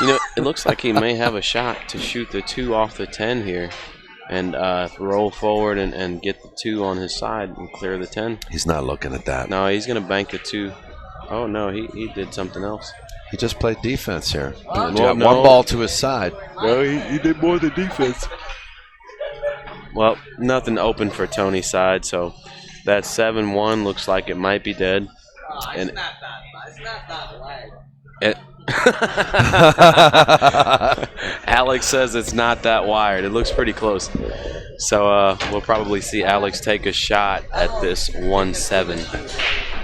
You know, it looks like he may have a shot to shoot the 2 off the 10 here and roll forward and get the 2 on his side and clear the 10. He's not looking at that. No, he's going to bank the 2. Oh, no, he did something else. He just played defense here. Well, One no. ball to his side. No, he did more than defense. Well, nothing open for Tony's side, so that 7-1 looks like it might be dead. Oh, And it's not that bad. It's not that wide. Alex says it's not that wired. It looks pretty close. So we'll probably see Alex take a shot at this 1-7.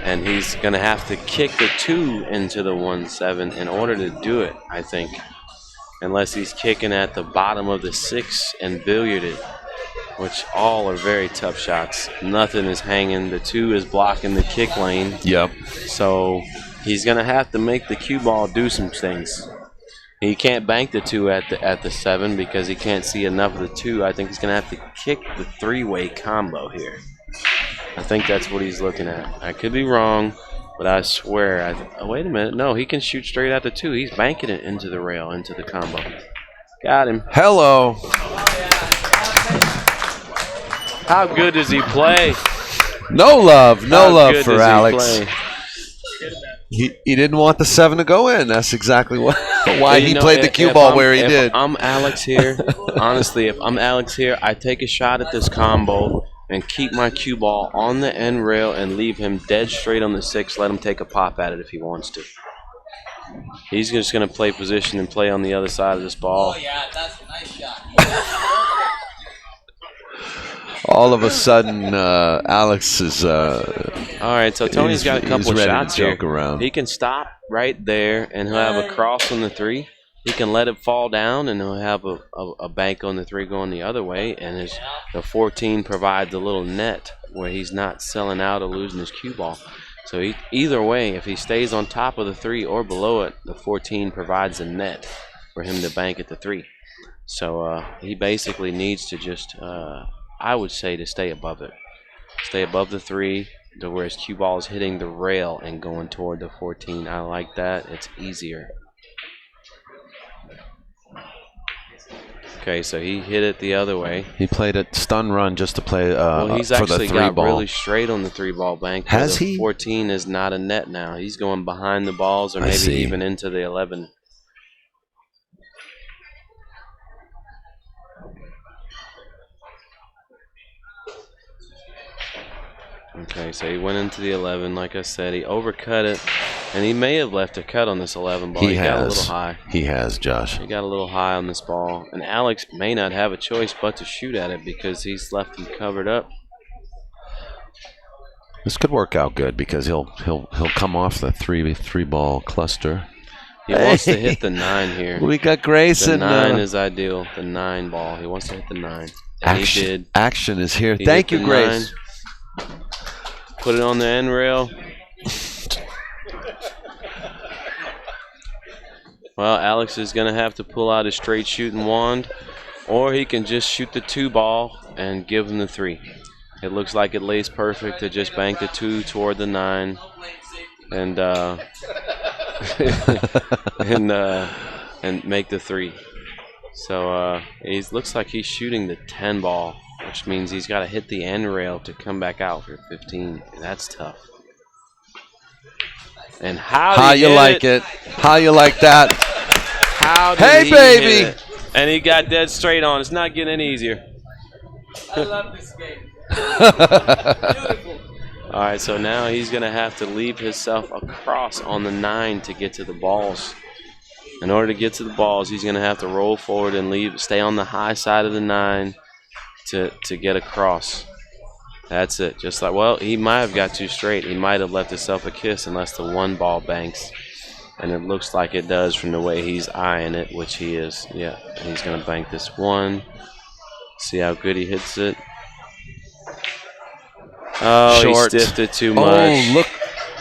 And he's going to have to kick the 2 into the 1-7 in order to do it, I think. Unless he's kicking at the bottom of the 6 and billiarded, which all are very tough shots. Nothing is hanging. The 2 is blocking the kick lane. Yep. So he's going to have to make the cue ball do some things. He can't bank the 2 at the 7 because he can't see enough of the 2. I think he's going to have to kick the 3-way combo here. I think that's what he's looking at. I could be wrong, but I swear. Oh, wait a minute. No, he can shoot straight out the 2. He's banking it into the rail, into the combo. Got him. Hello. How good does he play? No love good for does he Alex. play? He didn't want the 7 to go in. That's exactly why he You know, played the cue ball where he did. If I'm Alex here, honestly, if I'm Alex here, I take a shot at this combo and keep my cue ball on the end rail and leave him dead straight on the 6. Let him take a pop at it if he wants to. He's just going to play position and play on the other side of this ball. Oh, yeah, that's a nice shot. All of a sudden, Alex is. All right, so Tony's got a couple of ready shots to joke here. around. He can stop right there, and he'll have a cross on the 3. He can let it fall down, and he'll have a bank on the 3 going the other way, and the 14 provides a little net where he's not selling out or losing his cue ball. So either way, if he stays on top of the 3 or below it, the 14 provides a net for him to bank at the 3. So he basically needs to just, I would say, to stay above it. Stay above the 3 to where his cue ball is hitting the rail and going toward the 14. I like that. It's easier. Okay, so he hit it the other way. He played a stun run just to play well, he's for actually the 3 got ball. really straight on the 3 ball bank. Has the he? 14 is not a net now. He's going behind the balls or maybe even into the 11. Okay, so he went into the 11. Like I said, he overcut it, and he may have left a cut on this 11 ball. He got a little high. He has, Josh. He got a little high on this ball, and Alex may not have a choice but to shoot at it because he's left him covered up. This could work out good because he'll come off the three ball cluster. He wants to hit the 9 here. We got Grayson. The 9 is ideal. The 9 ball. He wants to hit the 9. And he did. Action is here. He Thank hit you, the Grace. 9. Put it on the end rail. Well, Alex is going to have to pull out his straight shooting wand, or he can just shoot the 2 ball and give him the 3. It looks like it lays perfect to just bank the 2 toward the 9 and and make the 3. So it looks like he's shooting the 10 ball, which means he's got to hit the end rail to come back out for 15. And that's tough. And how you like it? How you like that? How did hey, he baby! hit it? And he got dead straight on. It's not getting any easier. I love this game. Beautiful. All right, so now he's going to have to leave himself across on the 9 to get to the balls. In order to get to the balls, he's going to have to roll forward and stay on the high side of the 9 to get across. That's it. Just like, well, he might have got too straight. He might have left himself a kiss unless the 1 ball banks. And it looks like it does from the way he's eyeing it, which he is. Yeah, and he's going to bank this 1. See how good he hits it. Oh, Short. he stiffed it too much. Oh,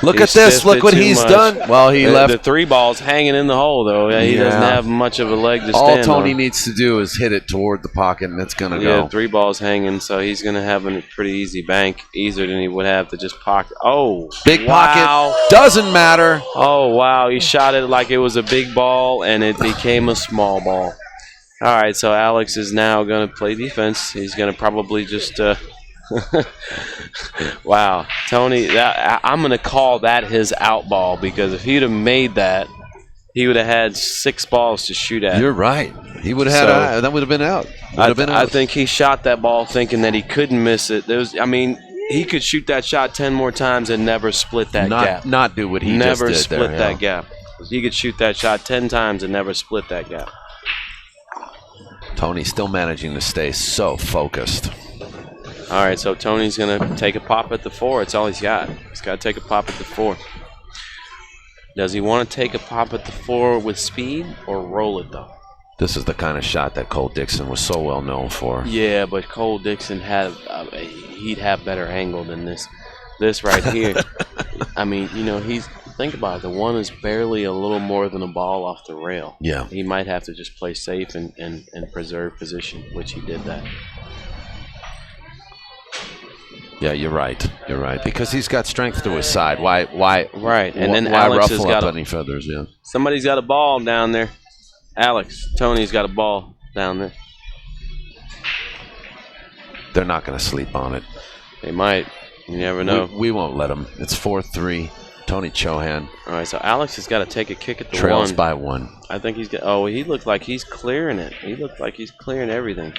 look at this. Look what he's done. Well, he left. The 3 ball's hanging in the hole, though. Yeah, he doesn't have much of a leg to All stand Tony on. needs to do is hit it toward the pocket, and it's going to Yeah, go. 3 balls hanging, so he's going to have a pretty easy bank, easier than he would have to just pocket. Oh, Big wow. pocket. Doesn't matter. Oh, wow. He shot it like it was a big ball, and it became a small ball. All right, so Alex is now going to play defense. He's going to probably just wow, Tony, I'm going to call that his out ball because if he'd have made that, he would have had 6 balls to shoot at. You're right. He would have had that would have been out. I think he shot that ball thinking that he couldn't miss it. He could shoot that shot 10 more times and never split that gap. Not do what he never just did split there, that gap. He could shoot that shot 10 times and never split that gap. Tony's still managing to stay so focused. All right, so Tony's going to take a pop at the 4. It's all he's got. He's got to take a pop at the 4. Does he want to take a pop at the 4 with speed or roll it, though? This is the kind of shot that Cole Dixon was so well known for. Yeah, but Cole Dixon he'd have better angle than this. This right here. I mean, think about it. The 1 is barely a little more than a ball off the rail. Yeah. He might have to just play safe and preserve position, which he did that. Yeah, you're right. You're right. Because he's got strength to his side. Why? Right. And then why Alex has ruffle got up any feathers? Yeah. Somebody's got a ball down there. Tony's got a ball down there. They're not going to sleep on it. They might. You never know. We won't let them. It's 4-3. Tony CHOHAN. All right, so Alex has got to take a kick at the trails 1. by 1. I think he's got. Oh, he looked like he's clearing it. He looked like he's clearing everything.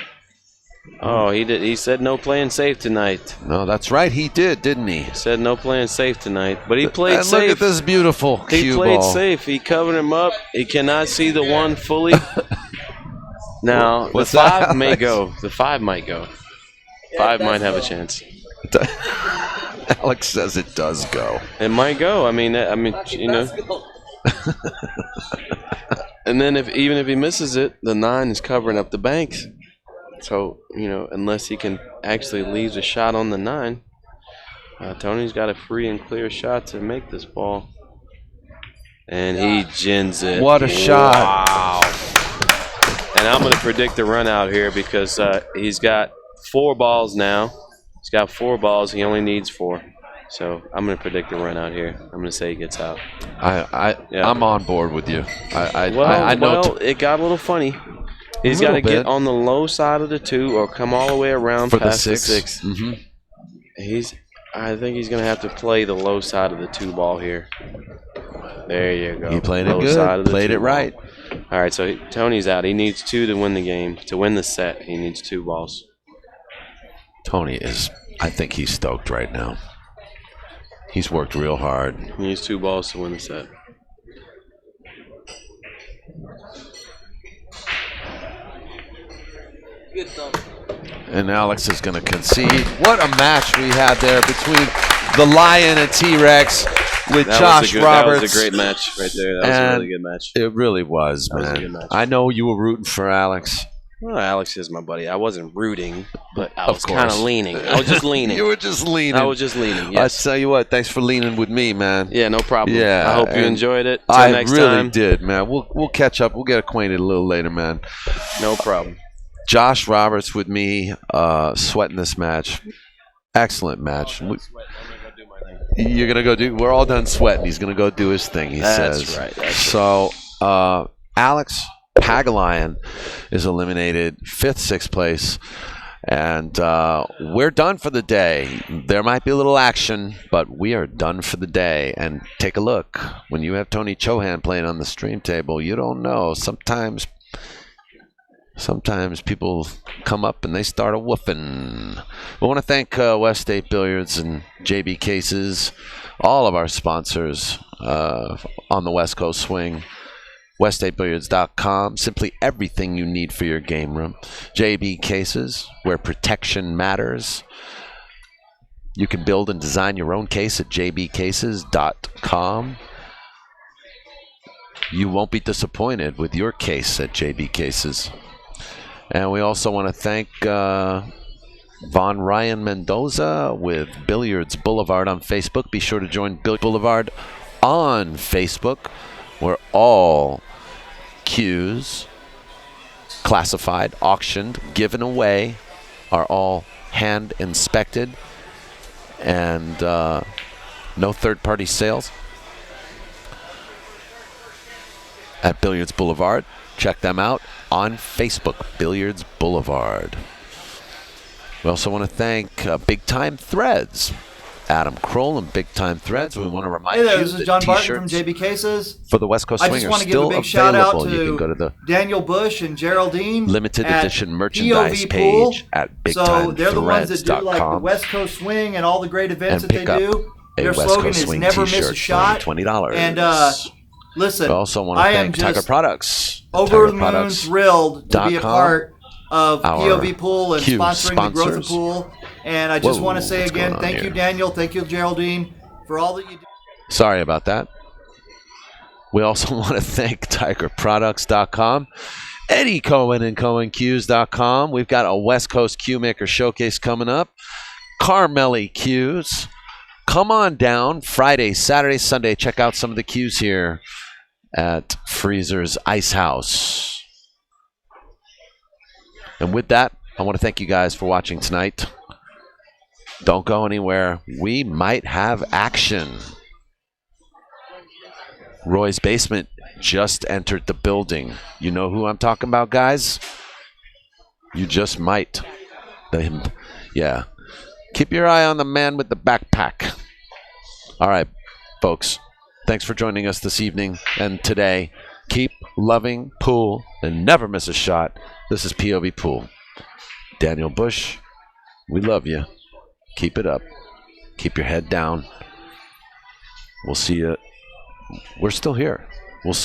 Oh, he did. He said no playing safe tonight. No, that's right. He did, didn't he? He said no playing safe tonight, but he played And safe. look at this beautiful cue He played ball. safe. He covered him up. He cannot see the 1 fully. Now What's the 5 that, may Alex? go. The 5 might go. 5 might have a chance. Alex says it does go. It might go. I mean, And then even if he misses it, the 9 is covering up the banks. So, unless he can actually leave the shot on the 9, Tony's got a free and clear shot to make this ball. And he gins it. What a shot. Wow. And I'm going to predict the run out here because he's got 4 balls now. He's got 4 balls. He only needs 4. So I'm going to predict a run out here. I'm going to say he gets out. I'm on board with you. I know. Well, it got a little funny. He's got to get on the low side of the 2 or come all the way around for past the 6. Mm-hmm. I think he's going to have to play the low side of the 2 ball here. There you go. He played low it good. Side of the Played 2 it right. ball. All right, so Tony's out. He needs 2 to win the game. To win the set, he needs 2 balls. Tony I think he's stoked right now. He's worked real hard. He needs 2 balls to win the set. Good thumb. And Alex is going to concede. What a match we had there between the Lion and T-Rex with Josh Roberts. That was a great match right there. That was a really good match. It really was, man. That was a good match. I know you were rooting for Alex. Well, Alex is my buddy. I wasn't rooting, but I Of was kind of course. leaning. I was just leaning. You were just leaning. I was just leaning, yes. I tell you what, thanks for leaning with me, man. Yeah, no problem. Yeah, I hope you and enjoyed it. Till I next really time. did, man. We'll catch up. We'll get acquainted a little later, man. No problem. Josh Roberts with me, sweating this match. Excellent match. You're gonna go do. We're all done sweating. He's gonna go do his thing. He That's says. right. That's So, Alex Pagulayan is eliminated, 5th, 6th place, and we're done for the day. There might be a little action, but we are done for the day. And take a look. When you have Tony CHOHAN playing on the stream table, you don't know. Sometimes people come up and they start a woofing. We want to thank West State Billiards and JB Cases, all of our sponsors on the West Coast Swing. WestStateBilliards.com, simply everything you need for your game room. JB Cases, where protection matters. You can build and design your own case at jbcases.com. You won't be disappointed with your case at JB Cases. And we also want to thank Von Ryan Mendoza with Billiards Boulevard on Facebook. Be sure to join Billiards Boulevard on Facebook, where all cues classified, auctioned, given away are all hand inspected, and no third-party sales at Billiards Boulevard. Check them out on Facebook, Billiards Boulevard. We also want to thank Big Time Threads, Adam Kroll and Big Time Threads. We want to remind you This is John that Barton from t-shirts JB Cases. for the West Coast I Swing just are want to give a still big shout out available. You can go to to the Daniel Busch and Geraldine. limited at edition merchandise POVPOOL. page at So they're the ones that do like the bigtimethreads.com West Coast Swing and all the great events and that they pick up do. a Their West slogan Coast is Swing never miss t-shirt a shot. for only $20. And listen, we also want to I am thank Tiger just Products. over the Tiger moon Products. thrilled to be a .com, part of our POV Pool and Q sponsoring the growth of sponsors. pool. And I just Whoa, want to say what's again, going on thank here? you, Daniel. Thank you, Geraldine, for all that you do. Sorry about that. We also want to thank TigerProducts.com, Eddie Cohen and CohenQs.com. We've got a West Coast Q Maker Showcase coming up. Carmelli Qs. Come on down Friday, Saturday, Sunday. Check out some of the Qs here at Freezer's Icehouse. And with that, I want to thank you guys for watching tonight. Don't go anywhere. We might have action. Roy's Basement just entered the building. You know who I'm talking about, guys? You just might. Yeah. Keep your eye on the man with the backpack. All right, folks. Thanks for joining us this evening and today. Keep loving pool and never miss a shot. This is POV Pool. Daniel Busch, we love you. Keep it up. Keep your head down. We'll see you. We're still here. We'll see